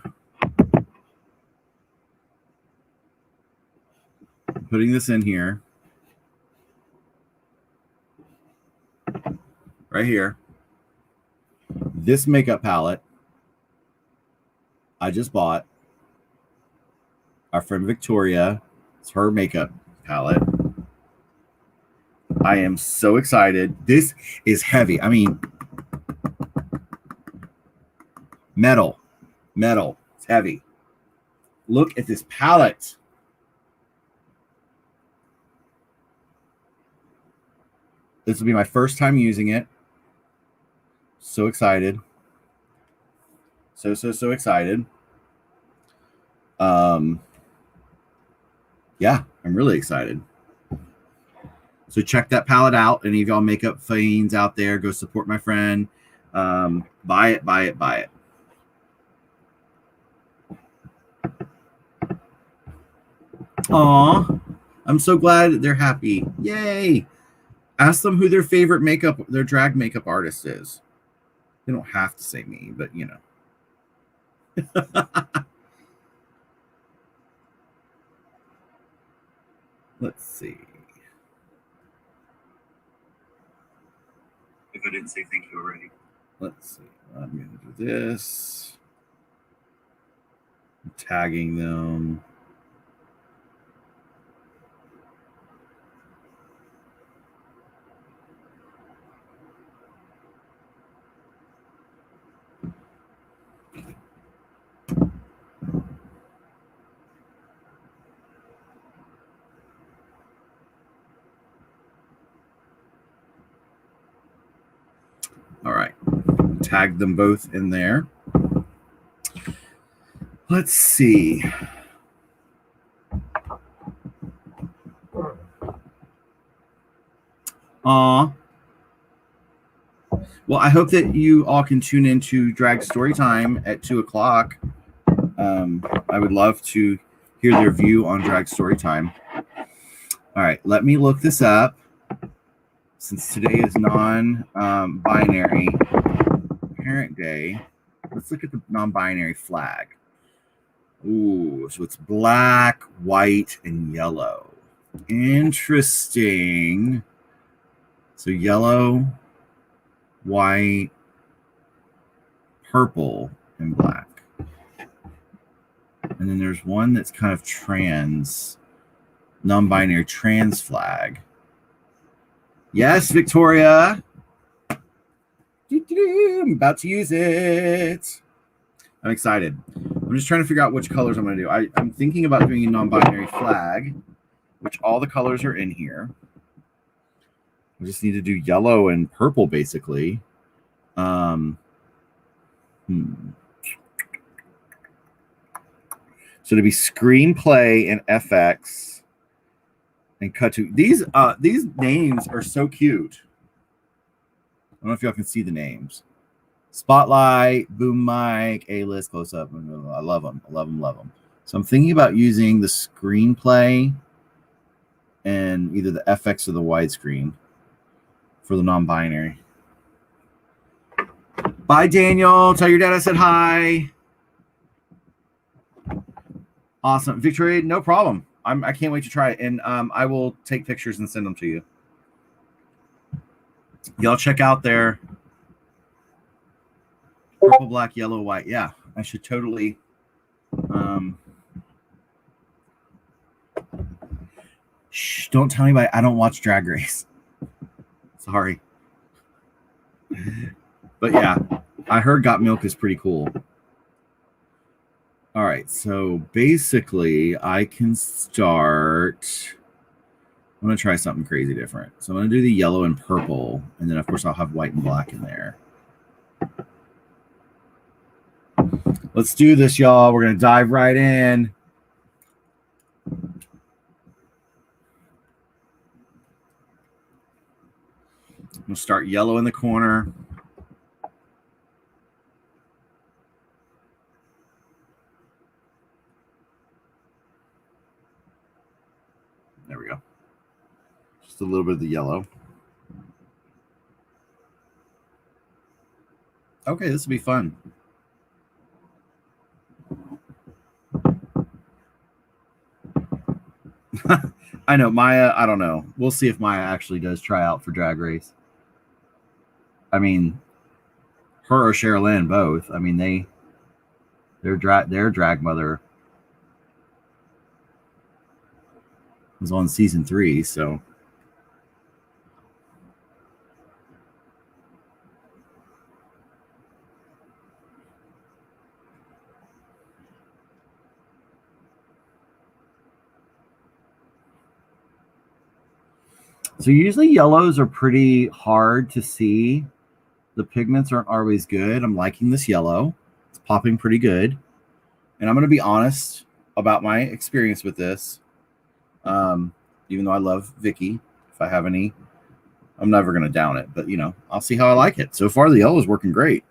putting this in here, right here, this makeup palette I just bought. Our friend Victoria, it's her makeup palette. I am so excited. This is heavy. I mean, metal. It's heavy. Look at this palette. This will be my first time using it. So excited. So excited. Yeah, I'm really excited. So check that palette out. Any of y'all makeup fiends out there, go support my friend. Buy it. Aw, I'm so glad they're happy. Yay. Ask them who their favorite their drag makeup artist is. They don't have to say me, but you know. Let's see. If I didn't say thank you already. Let's see. I'm going to do this. I'm tagging them. All right. Tag them both in there. Let's see. Well, I hope that you all can tune into Drag Storytime at 2:00. I would love to hear their view on Drag Storytime. All right, let me look this up. Since today is non-binary parent day, let's look at the non-binary flag. Ooh, so it's black, white, and yellow. Interesting. So yellow, white, purple, and black. And then there's one that's kind of trans, non-binary trans flag. Yes, Victoria. I'm about to use it. I'm excited. I'm just trying to figure out which colors I'm going to do. I'm thinking about doing a non-binary flag, which all the colors are in here. We just need to do yellow and purple, basically. So to be screenplay and FX and cut to these names are so cute. I don't know if y'all can see the names. Spotlight, Boom Mic, A-List, Close Up. I love them. So I'm thinking about using the screenplay and either the FX or the widescreen for the non-binary. Bye, Daniel. Tell your dad I said hi. Awesome. Victoria, no problem. I can't wait to try it. And I will take pictures and send them to you. Y'all check out their purple, black, yellow, white. Yeah, I should totally. Shh, don't tell anybody I don't watch Drag Race. Sorry. But yeah, I heard Got Milk is pretty cool. All right, so basically I can start. I'm going to try something crazy different. So I'm going to do the yellow and purple, and then of course I'll have white and black in there. Let's do this, y'all. We're going to dive right in. I'm going to start yellow in the corner. There we go. Just a little bit of the yellow. Okay, this will be fun. I know Maya. I don't know. We'll see if Maya actually does try out for Drag Race. I mean, her or Sherilyn both. I mean, their drag mother was on season 3, so. So usually yellows are pretty hard to see. The pigments aren't always good. I'm liking this yellow. It's popping pretty good. And I'm going to be honest about my experience with this. Even though I love Vicky, if I have any, I'm never going to down it. But, I'll see how I like it. So far, the yellow is working great.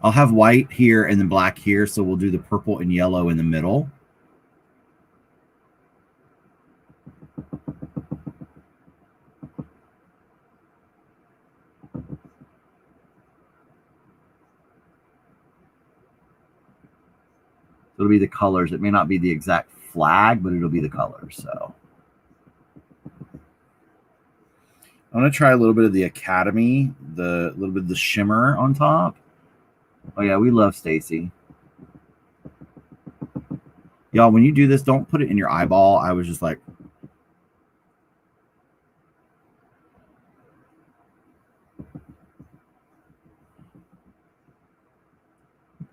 I'll have white here and then black here. So we'll do the purple and yellow in the middle. It'll be the colors. It may not be the exact flag, but it'll be the colors. So I'm going to try a little bit of the Academy, the little bit of the shimmer on top. Oh, yeah, we love Stacy. Y'all, when you do this, don't put it in your eyeball. I was just like,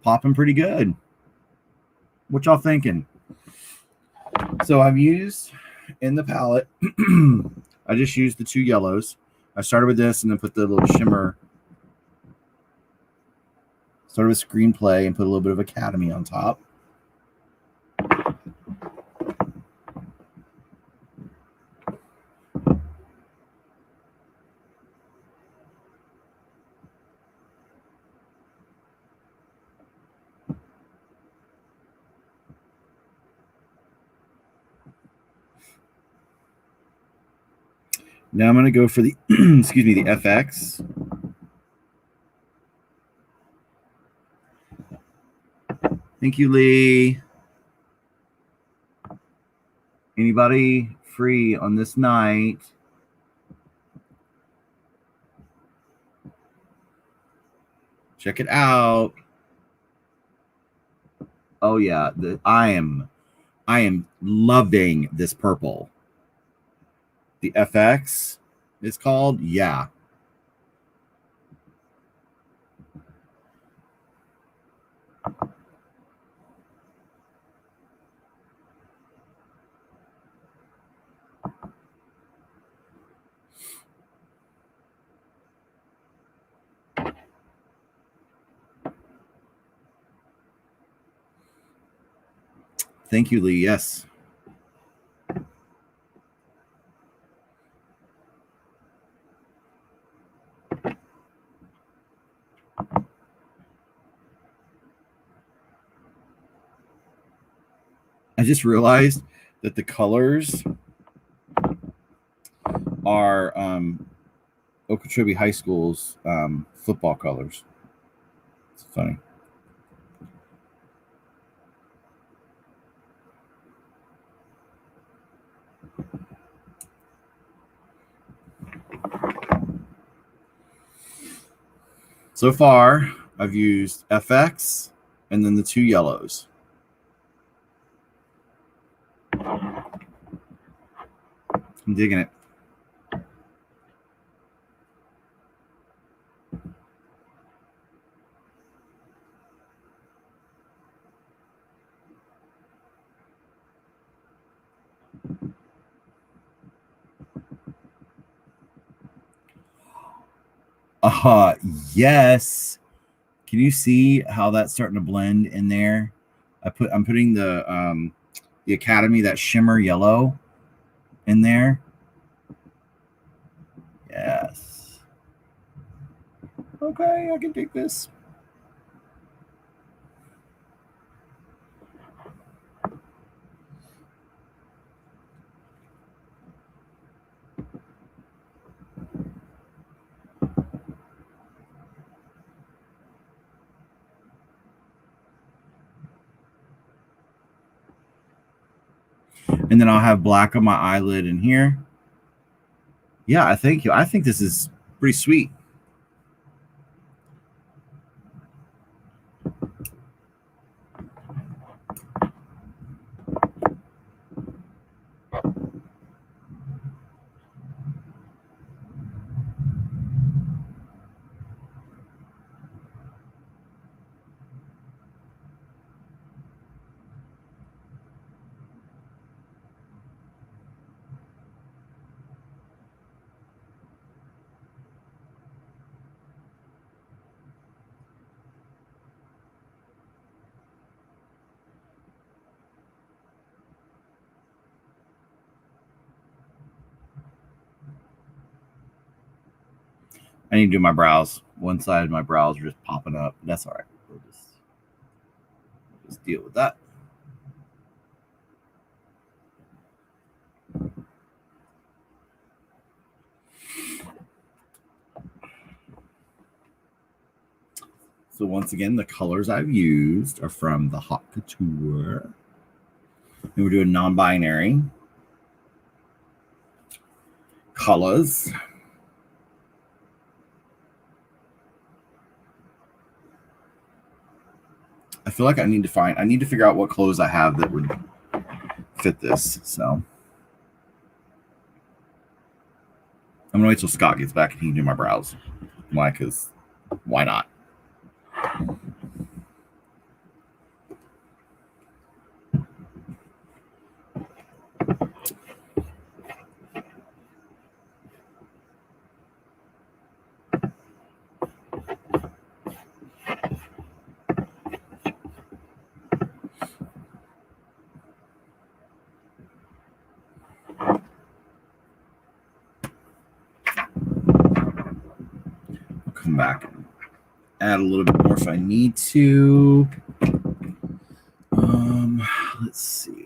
popping pretty good. What y'all thinking? So I've used in the palette, I just used the 2 yellows. I started with this and then put the little shimmer. Started with Screenplay and put a little bit of Academy on top. Now I'm going to go for the, excuse me, the FX. Thank you, Lee. Anybody free on this night? Check it out. Oh yeah, I am loving this purple. The FX is called, yeah. Thank you, Lee. Yes. I just realized that the colors are Okeechobee High School's football colors. It's funny. So far, I've used FX and then the two yellows. I'm digging it. Uh yes. Can you see how that's starting to blend in there? I'm putting the Academy, that shimmer yellow in there. Yes. Okay, I can take this. And then I'll have black on my eyelid in here. Yeah, I think this is pretty sweet. I need to do my brows. One side of my brows are just popping up. That's all right. We'll just deal with that. So once again, the colors I've used are from the Haute Couture. And we're doing non-binary colors. I feel like I need to figure out what clothes I have that would fit this. So I'm gonna wait till Scott gets back and he can do my brows. Why? Because why not? I'll come back and add a little bit more if I need to. Let's see.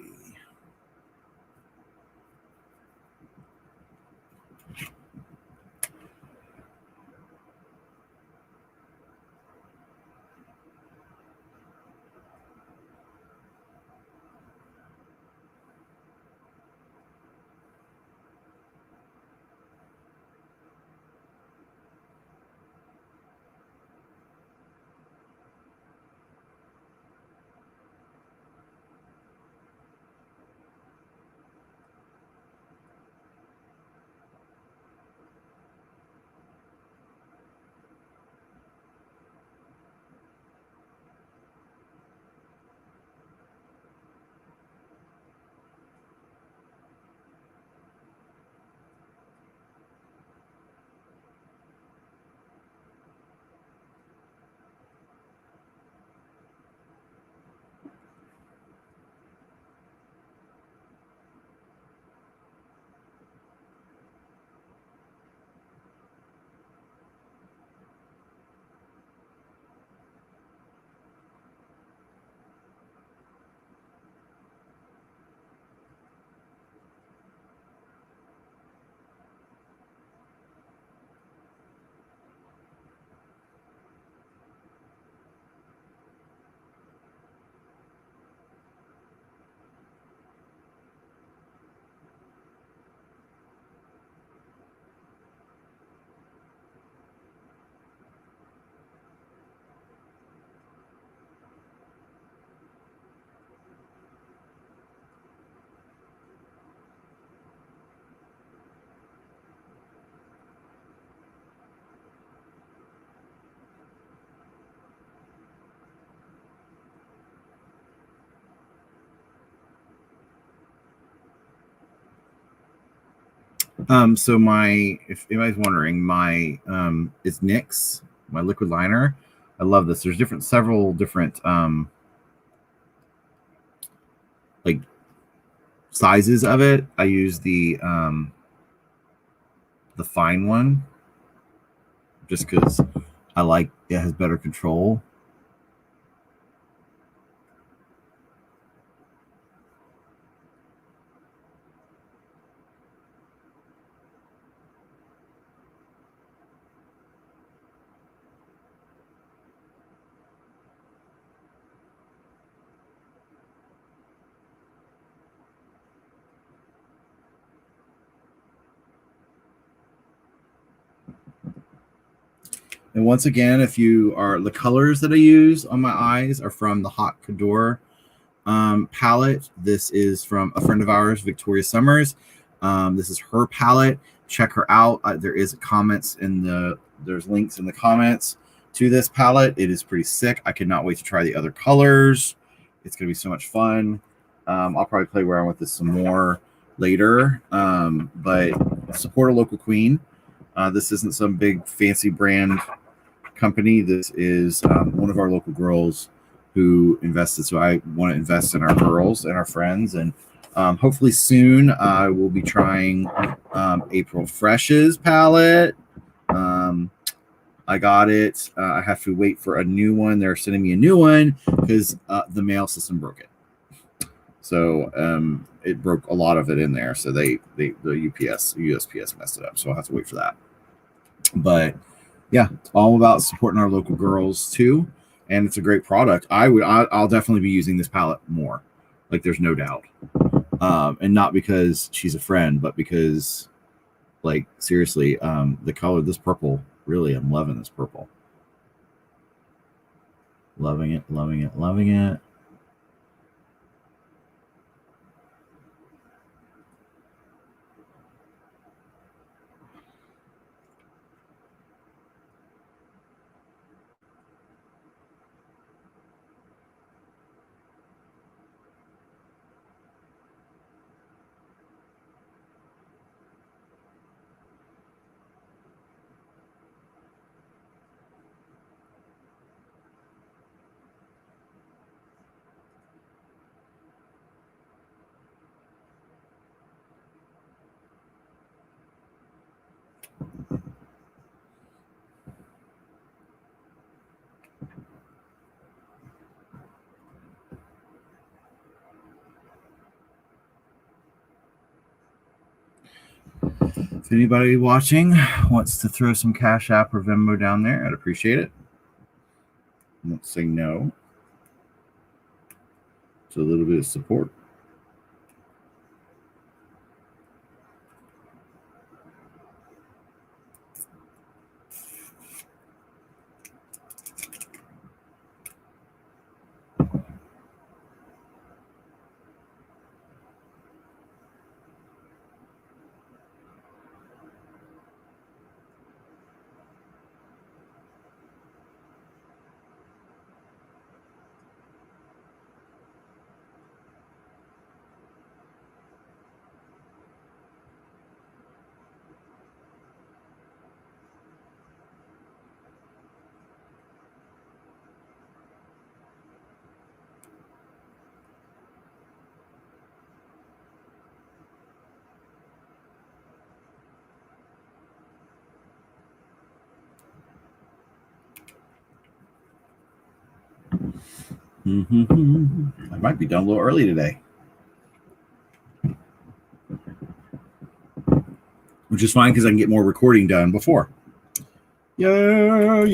So if anybody's wondering, my is NYX, my liquid liner. I love this. There's several different like sizes of it. I use the fine one just because I like it has better control. And once again, the colors that I use on my eyes are from the Haute Couture palette. This is from a friend of ours, Victoria Summers. This is her palette. Check her out. There's links in the comments to this palette. It is pretty sick. I cannot wait to try the other colors. It's going to be so much fun. I'll probably play around with this some more later. But support a local queen. This isn't some big fancy brand company. This is one of our local girls who invested. So I want to invest in our girls and our friends. And hopefully soon I will be trying April Fresh's palette. I got it. I have to wait for a new one. They're sending me a new one because the mail system broke it. So it broke a lot of it in there. So the USPS messed it up. So I'll have to wait for that. But yeah, it's all about supporting our local girls too, and it's a great product. I'll definitely be using this palette more, like there's no doubt, and not because she's a friend, but because, like, seriously, the color, this purple, really, I'm loving this purple, loving it, loving it, loving it. If anybody watching wants to throw some Cash App or Venmo down there, I'd appreciate it. I won't say no. It's a little bit of support. I might be done a little early today, which is fine because I can get more recording done before. Yeah.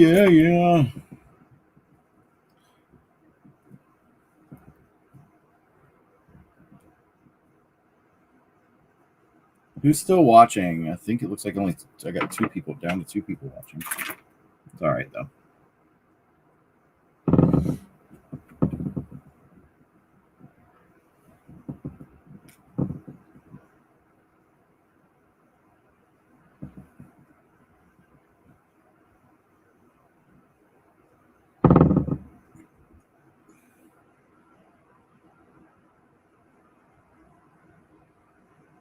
Who's still watching? I think it looks like I got 2 people, down to 2 people watching. It's all right though.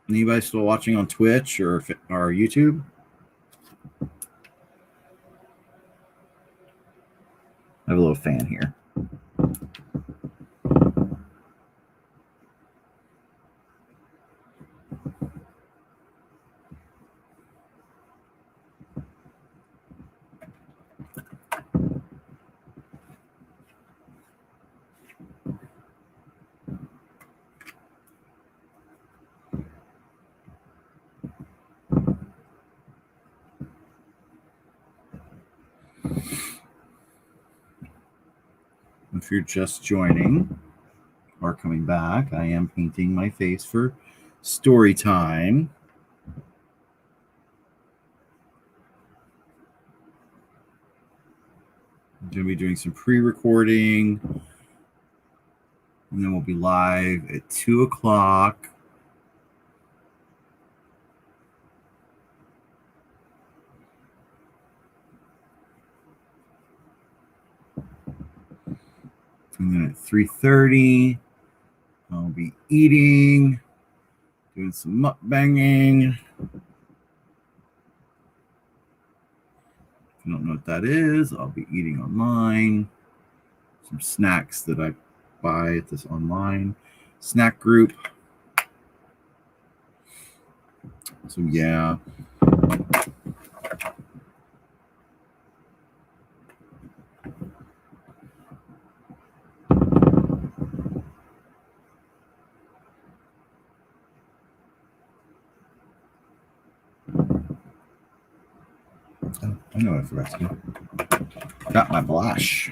Anybody still watching on Twitch or YouTube? I have a little fan here. If you're just joining or coming back, I am painting my face for story time. I'm going to be doing some pre-recording, and then we'll be live at 2 o'clock. And then at 3:30, I'll be eating, doing some mukbanging. If you don't know what that is, I'll be eating online. Some snacks that I buy at this online snack group. So yeah. Oh, I know what I forgot to do. Got my blush.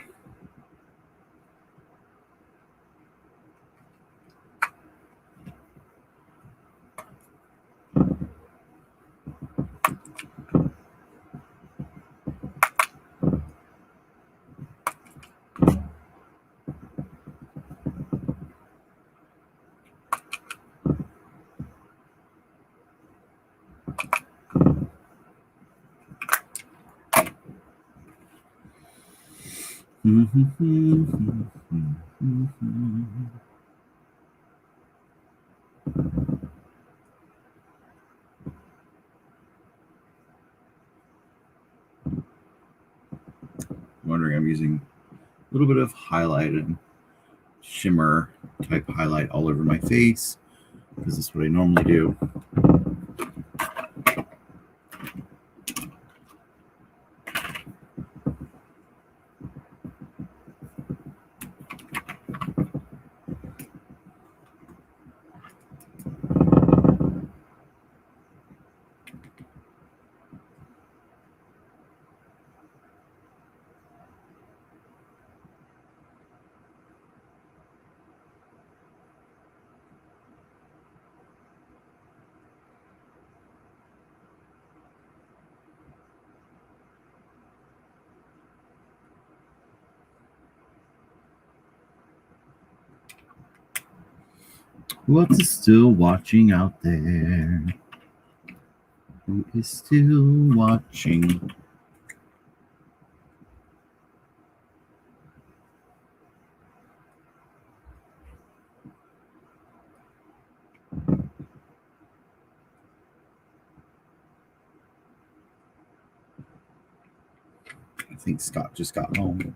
Wondering, I'm using a little bit of highlight and shimmer type highlight all over my face because that's what I normally do. Who else is still watching out there? Who is still watching? I think Scott just got home.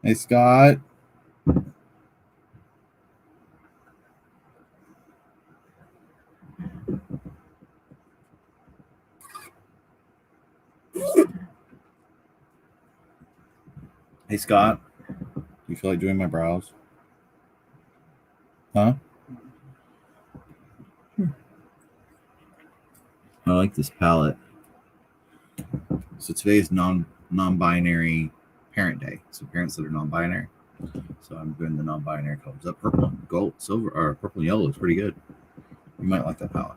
Hey, Scott. Hey, Scott. Do you feel like doing my brows? Huh? I like this palette. So today is non-binary parent day. So parents that are non-binary. So I'm doing the non-binary colors. That purple, gold, silver, or purple and yellow is pretty good. You might like that palette.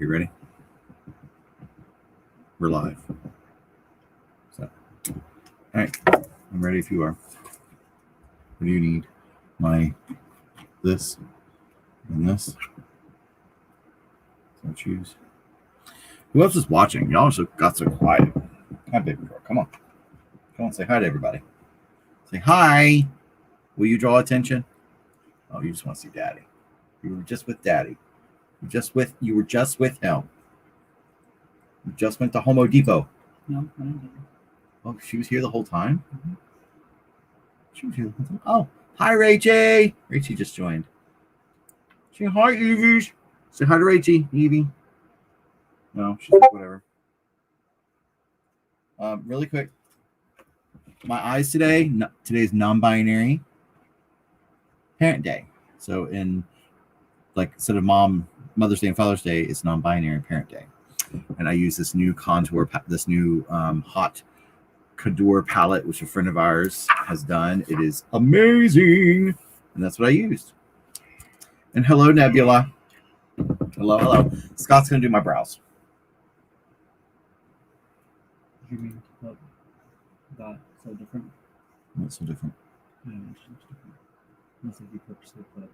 You ready? We're live. So, all right. I'm ready if you are. What do you need? This and this. So choose. Who else is watching? Y'all got so quiet. Hi, baby girl. Come on. Come on, say hi to everybody. Say hi. Will you draw attention? Oh, you just want to see Daddy. You were just with Daddy. You were just with him. You just went to Home Depot. No, I didn't. Oh, she was here the whole time? Mm-hmm. She was here the whole time. Oh, hi, Rachie. Rachie just joined. Say hi, Evie. Say hi to Rachie, Evie. No, she's like, whatever. Really quick. My eyes today. Today's non-binary parent day. So instead of Mother's Day and Father's Day, it's non-binary parent day. And I use this new contour, this new hot Cador palette, which a friend of ours has done. It is amazing. And that's what I used. And hello, Nebula. Hello. Scott's going to do my brows. You mean what? That so different? What's so different? Yeah, it's different. Unless if you purposely put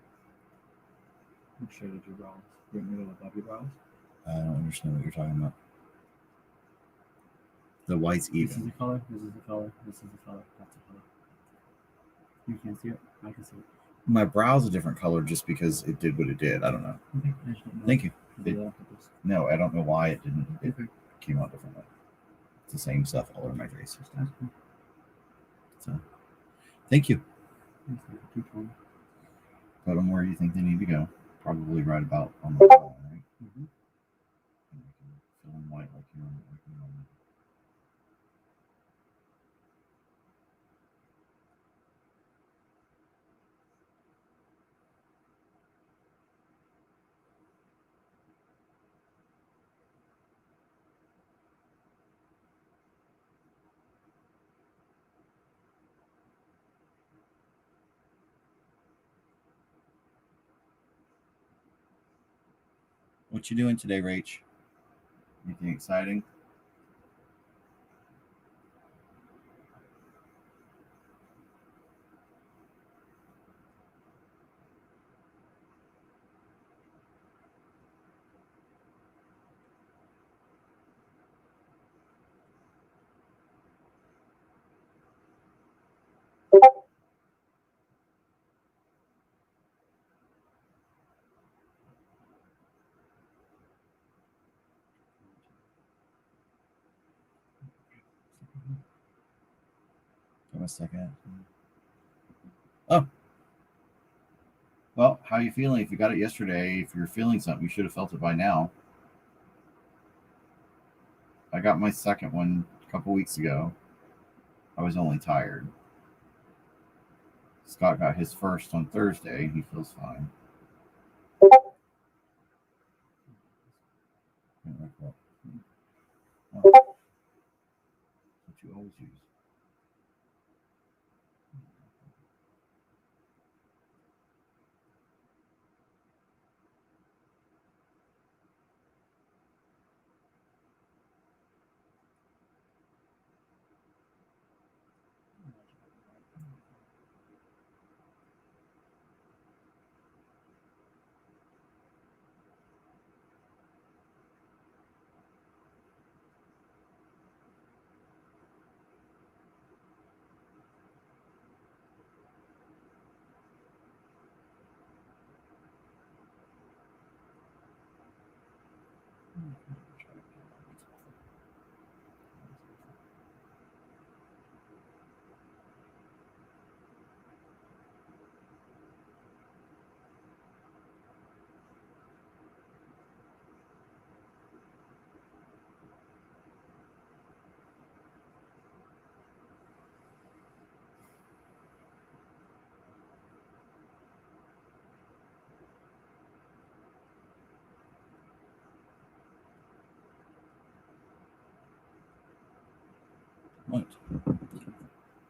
shaded your brows. You want me to go above your brows? I don't understand what you're talking about. The white's even. This is the color. This is the color. This is the color. That's the color. You can't see it. I can see it. My brows a different color just because it did what it did. I don't know. Okay. I just don't know. Thank you. No, I don't know why it didn't. It came out differently. It's the same stuff all over my face. So, thank you. Put them where you think they need to go. Probably right about on the wall, right? Mm-hmm. Fill them white like you're on. What you doing today, Rach? Anything exciting? Give me a second. Oh. Well, how are you feeling? If you got it yesterday, if you're feeling something, you should have felt it by now. I got my second one a couple weeks ago. I was only tired. Scott got his first on Thursday. He feels fine. What you always use. What?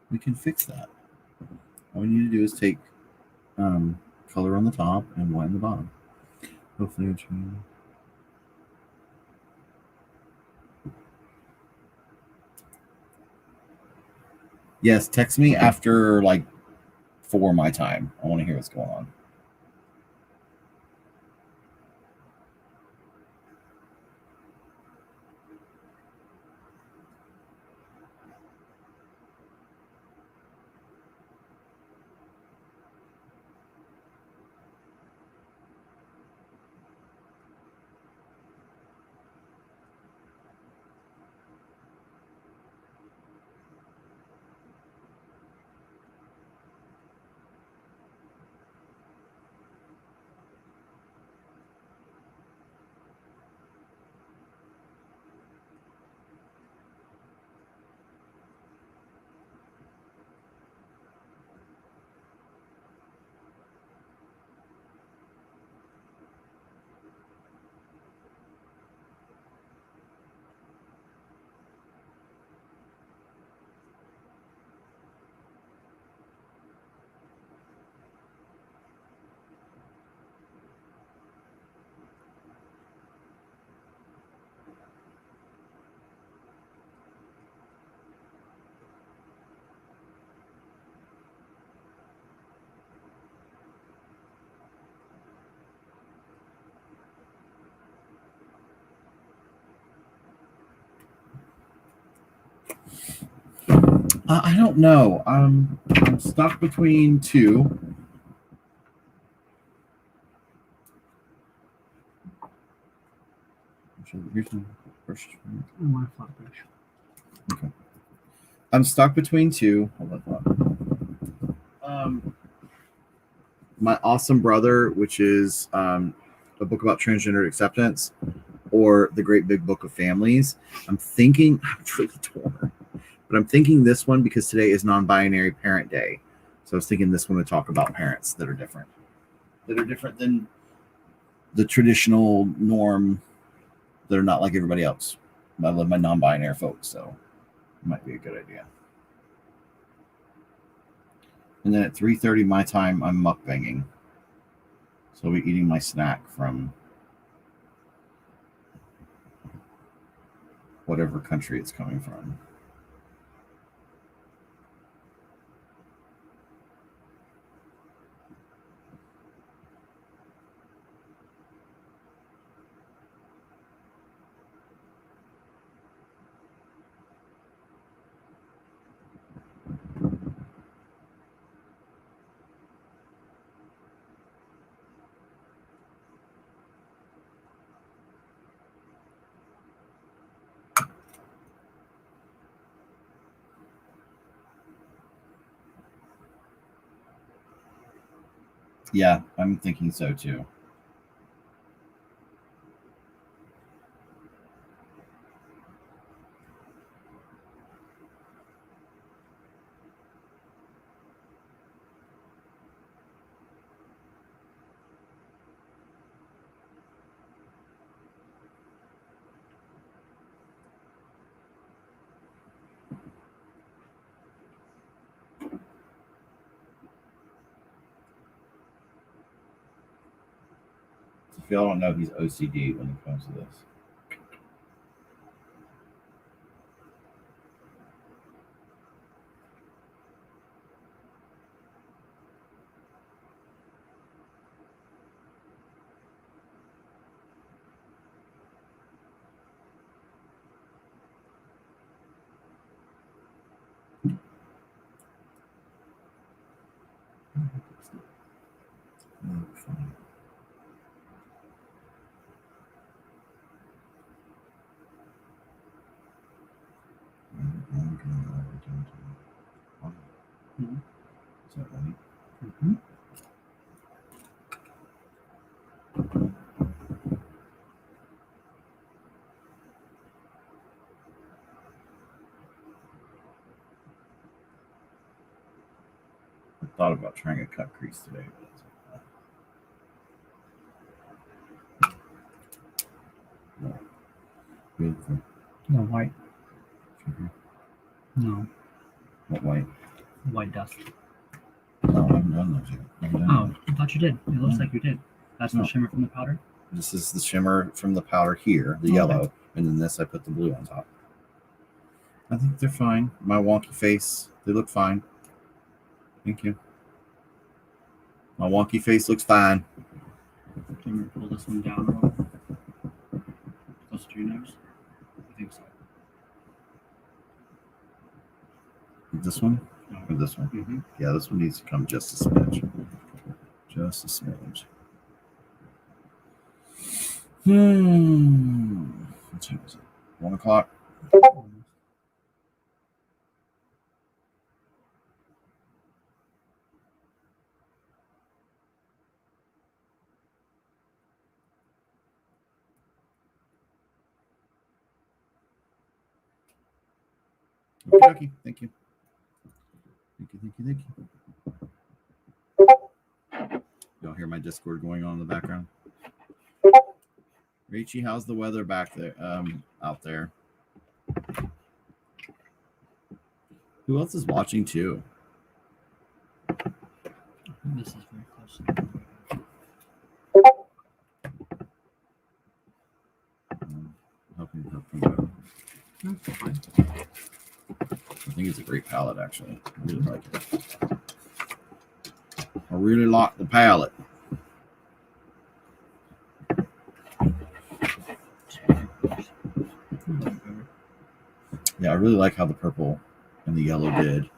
We can fix that. All we need to do is take color on the top and white on the bottom. Hopefully it's Yes, text me after like 4 my time. I want to hear what's going on. I don't know. I'm stuck between two. Here's my brush. I want a flat brush. Okay. I'm stuck between two. Hold on. My Awesome Brother, which is a book about transgender acceptance, or The Great Big Book of Families. I'm really torn, but I'm thinking this one because today is non-binary parent day. So I was thinking this one would talk about parents that are different than the traditional norm, that are not like everybody else. I love my non-binary folks, so it might be a good idea. And then at 3:30 my time, I'm mukbanging. So I'll be eating my snack from whatever country it's coming from. Yeah, I'm thinking so too. If y'all don't know, he's OCD when it comes to this. Is that right? Mm-hmm. I thought about trying a cut crease today, but no. Beautiful. No, white. Mhm. No, What white? white dust. No, I haven't done those yet. I haven't done Oh, those. I thought you did. It looks No. like you did. That's No. the shimmer from the powder? This is the shimmer from the powder here, the Okay. yellow, and then this I put the blue on top. I think they're fine. My wonky face, they look fine. Thank you. My wonky face looks fine. Can you pull this one down a little? Closer to your nose? I think so. This one No. or this one? Mm-hmm. Yeah, this one needs to come just a smidge. Just a smidge. What time is it? 1 o'clock? Okay, thank you. Thank you. Y'all hear my Discord going on in the background? Rachie, how's the weather back there? Out there. Who else is watching too? This is very close. Helping out. That's fine. I think it's a great palette, actually. I really like it. I really like the palette. Yeah, I really like how the purple And the yellow did.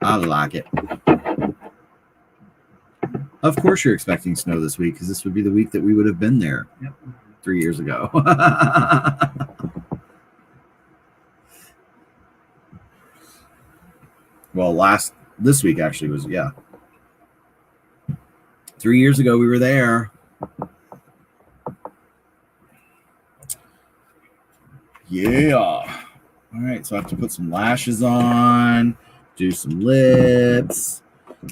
I like it. Of course you're expecting snow this week, because this would be the week that we would have been there. Yep. 3 years ago. Well, this week actually was, yeah. 3 years ago we were there. Yeah. All right, so I have to put some lashes on, do some lips.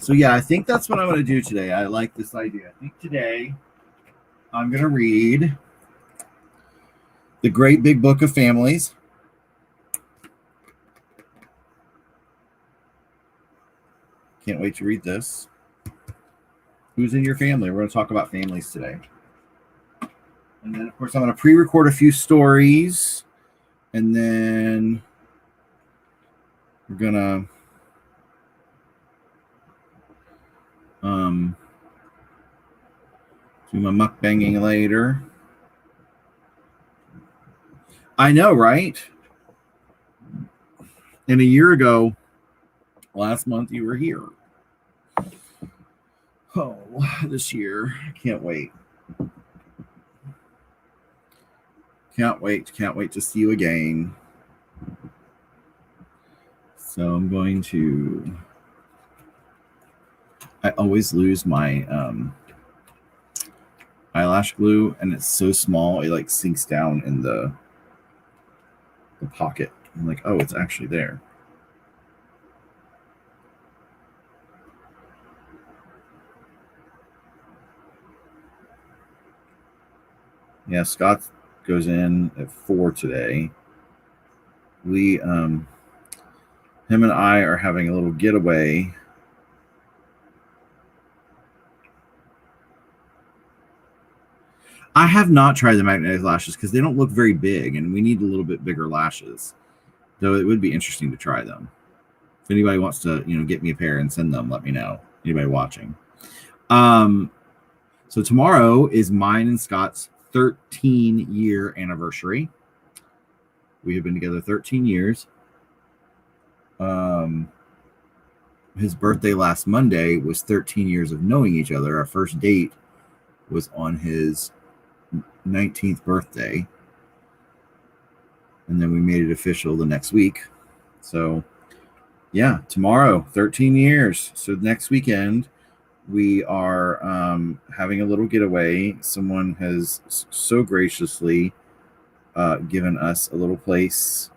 So yeah, I think that's what I'm going to do today. I like this idea. I think today I'm going to read The Great Big Book of Families. Can't wait to read this. Who's in your family? We're going to talk about families today. And then, of course, I'm going to pre-record a few stories. And then we're going to do my mukbanging later. I know, right? And a year ago, last month, you were here. Oh, this year. I can't wait. Can't wait to see you again. So I'm going to... I always lose my eyelash glue, and it's so small, it like sinks down in the pocket. I'm like, oh, it's actually there. Yeah, Scott goes in at 4 today. We him and I are having a little getaway. I have not tried the magnetic lashes because they don't look very big, and we need a little bit bigger lashes. Though it would be interesting to try them. If anybody wants to, get me a pair and send them, let me know. Anybody watching. So tomorrow is mine and Scott's 13-year anniversary. We have been together 13 years. His birthday last Monday was 13 years of knowing each other. Our first date was on his 19th birthday. And then we made it official the next week. So, yeah, tomorrow, 13 years. So next weekend, we are having a little getaway. Someone has so graciously given us a little place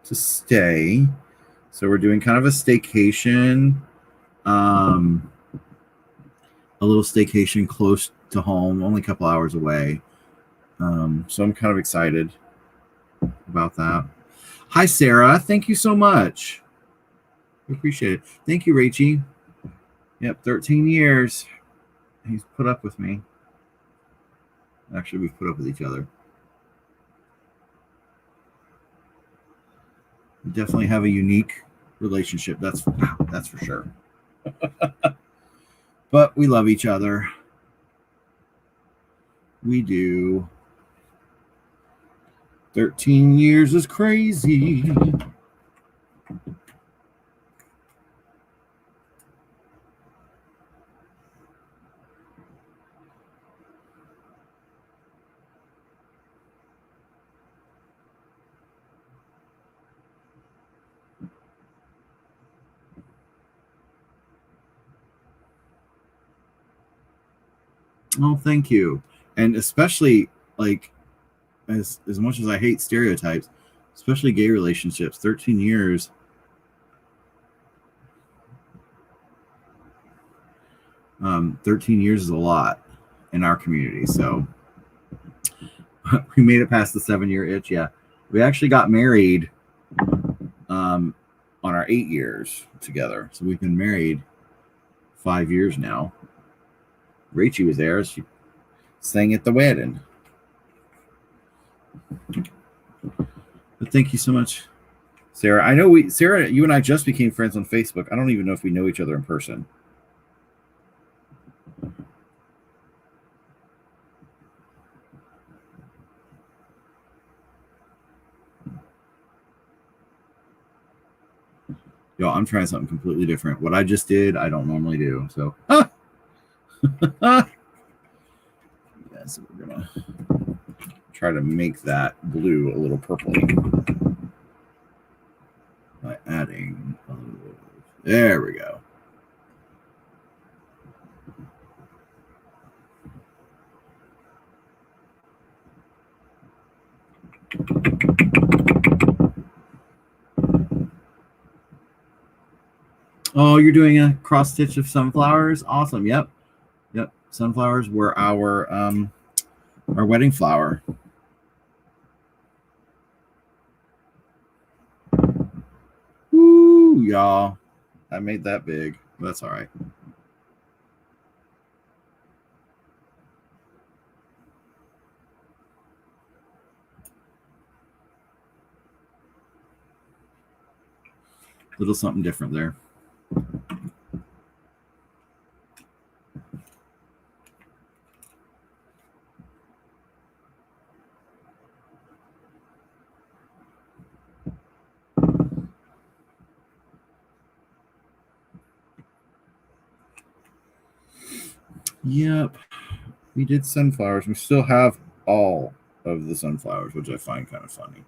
to stay. So we're doing kind of a staycation, a little staycation close to home, only a couple hours away. So I'm kind of excited about that. Hi, Sarah. Thank you so much. We appreciate it. Thank you, Rachie. Yep, 13 years. He's put up with me. Actually, we've put up with each other. We definitely have a unique relationship. That's for sure. But we love each other. We do. 13 years is crazy. Oh, thank you. And especially, like, as much as I hate stereotypes, especially gay relationships, 13 years. 13 years is a lot in our community. So we made it past the 7-year itch. Yeah. We actually got married on our 8 years together. So we've been married 5 years now. Rachie was there. She sang at the wedding. But thank you so much, Sarah. I know Sarah, you and I just became friends on Facebook. I don't even know if we know each other in person. Yo, I'm trying something completely different. What I just did, I don't normally do. So, yeah, so we're gonna try to make that blue a little purpley by adding a little bit of, there we go. Oh, you're doing a cross stitch of sunflowers? Awesome. Yep. Yep. Sunflowers were our wedding flower. Woo, y'all. I made that big. That's all right. Little something different there. Yep. We did sunflowers. We still have all of the sunflowers, which I find kind of funny.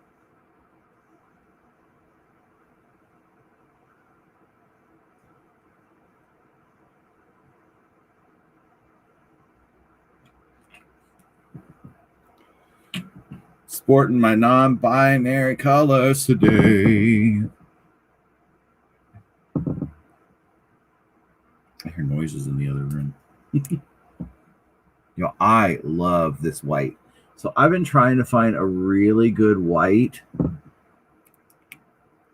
Sporting my non-binary colors today. I hear noises in the other room. I love this white. So I've been trying to find a really good white.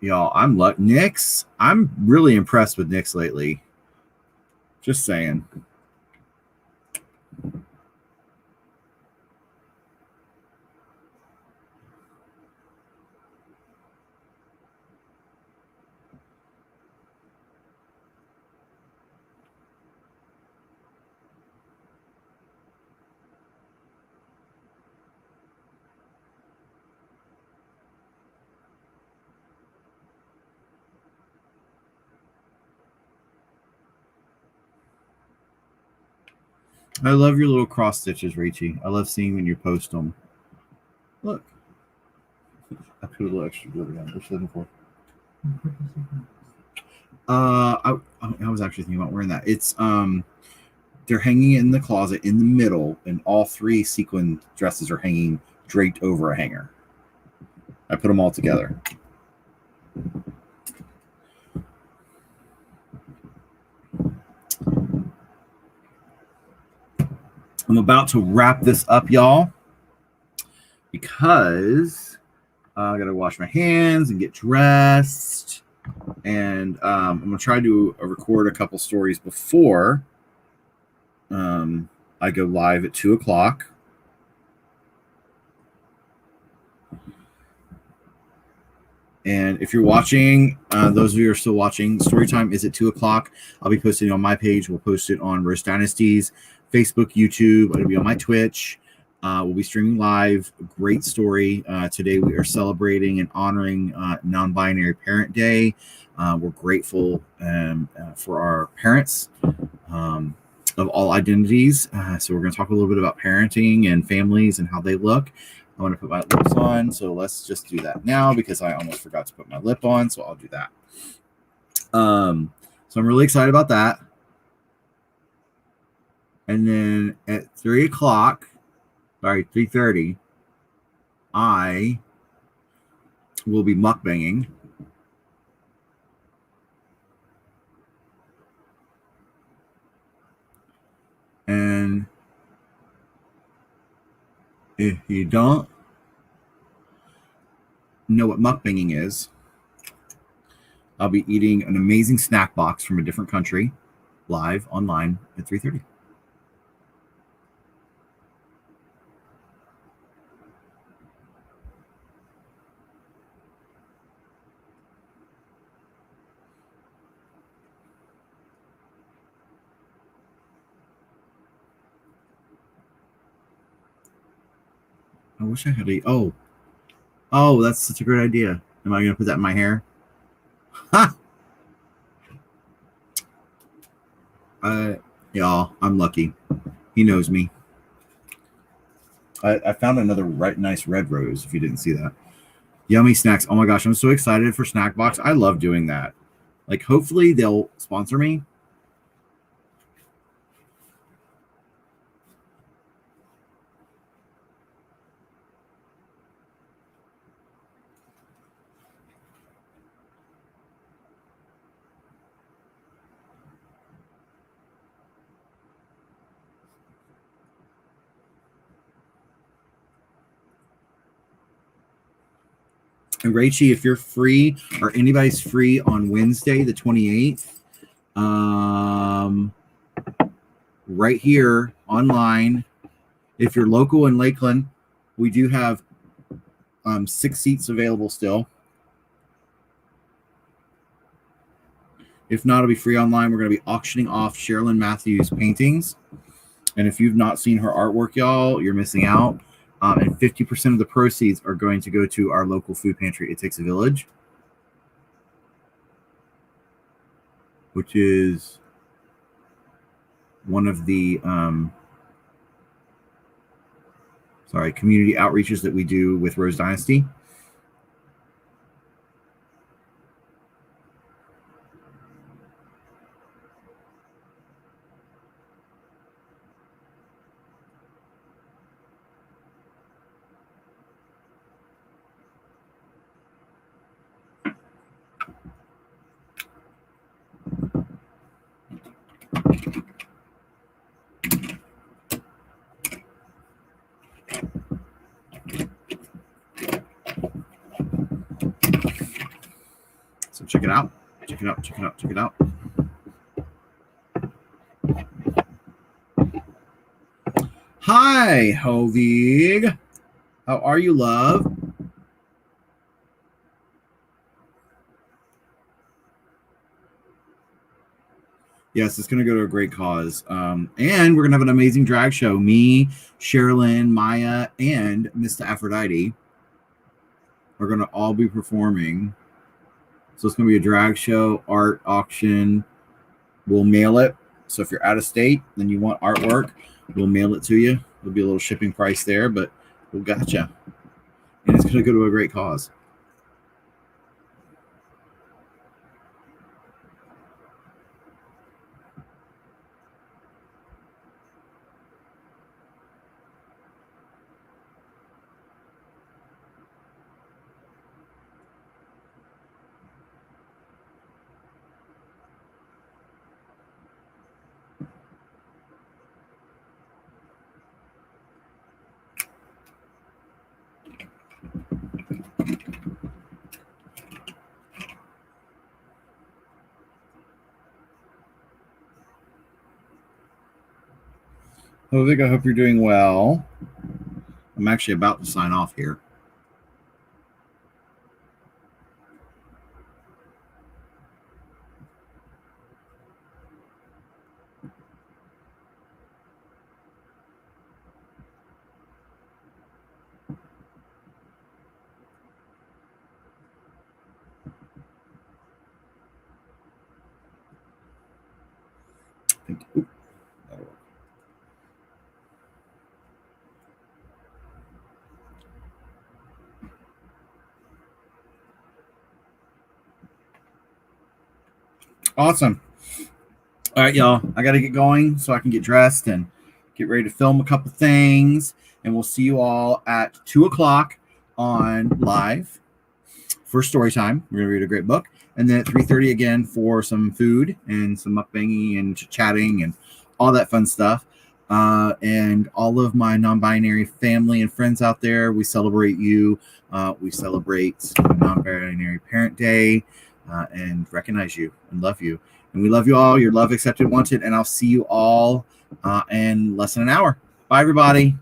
I'm NYX. I'm really impressed with NYX lately. Just saying. I love your little cross stitches, Rachie. I love seeing when you post them. Look. I put a little extra glitter down. What's looking for? I was actually thinking about wearing that. It's they're hanging in the closet in the middle, and all three sequin dresses are hanging draped over a hanger. I put them all together. I'm about to wrap this up, y'all, because I got to wash my hands and get dressed. And I'm going to try to record a couple stories before I go live at 2 o'clock. And if you're watching, those of you who are still watching, story time is at 2 o'clock. I'll be posting it on my page. We'll post it on Roast Dynasty's Facebook, YouTube. It'll be on my Twitch. We'll be streaming live. Great story. Today we are celebrating and honoring Non-Binary Parent Day. We're grateful for our parents of all identities. So we're going to talk a little bit about parenting and families and how they look. I want to put my lips on, so let's just do that now because I almost forgot to put my lip on, so I'll do that. So I'm really excited about that. And then at 3:30, I will be mukbanging. And if you don't know what mukbanging is, I'll be eating an amazing snack box from a different country live online at 3:30. I wish I had oh, that's such a great idea. Am I going to put that in my hair? Ha! Y'all, I'm lucky. He knows me. I found another nice red rose, if you didn't see that. Yummy snacks. Oh my gosh, I'm so excited for Snack Box. I love doing that. Like, hopefully they'll sponsor me. And Rachie, if you're free or anybody's free on Wednesday, the 28th, right here online, if you're local in Lakeland, we do have 6 seats available still. If not, it'll be free online. We're going to be auctioning off Sherilyn Matthews paintings. And if you've not seen her artwork, y'all, you're missing out. And 50% of the proceeds are going to go to our local food pantry, It Takes a Village, which is one of the community outreaches that we do with Rose Dynasty. So check it out. Check it out. Check it out. Check it out. Hi, Hovig. How are you, love? Yes, it's going to go to a great cause. And we're going to have an amazing drag show. Me, Sherilyn, Maya, and Mr. Aphrodite are going to all be performing. So it's going to be a drag show, art auction. We'll mail it. So if you're out of state and you want artwork, we'll mail it to you. There'll be a little shipping price there, but we'll gotcha. And it's going to go to a great cause. Hovig, I hope you're doing well. I'm actually about to sign off here. Ooh, that'll work. Awesome. All right, y'all. I got to get going so I can get dressed and get ready to film a couple things. And we'll see you all at 2 o'clock on live for story time. We're going to read a great book. And then at 3:30 again for some food and some mukbanging and chatting and all that fun stuff. And all of my non-binary family and friends out there, we celebrate you. We celebrate Non-Binary Parent Day and recognize you and love you. And we love you all. You're loved, accepted, wanted. And I'll see you all in less than an hour. Bye, everybody.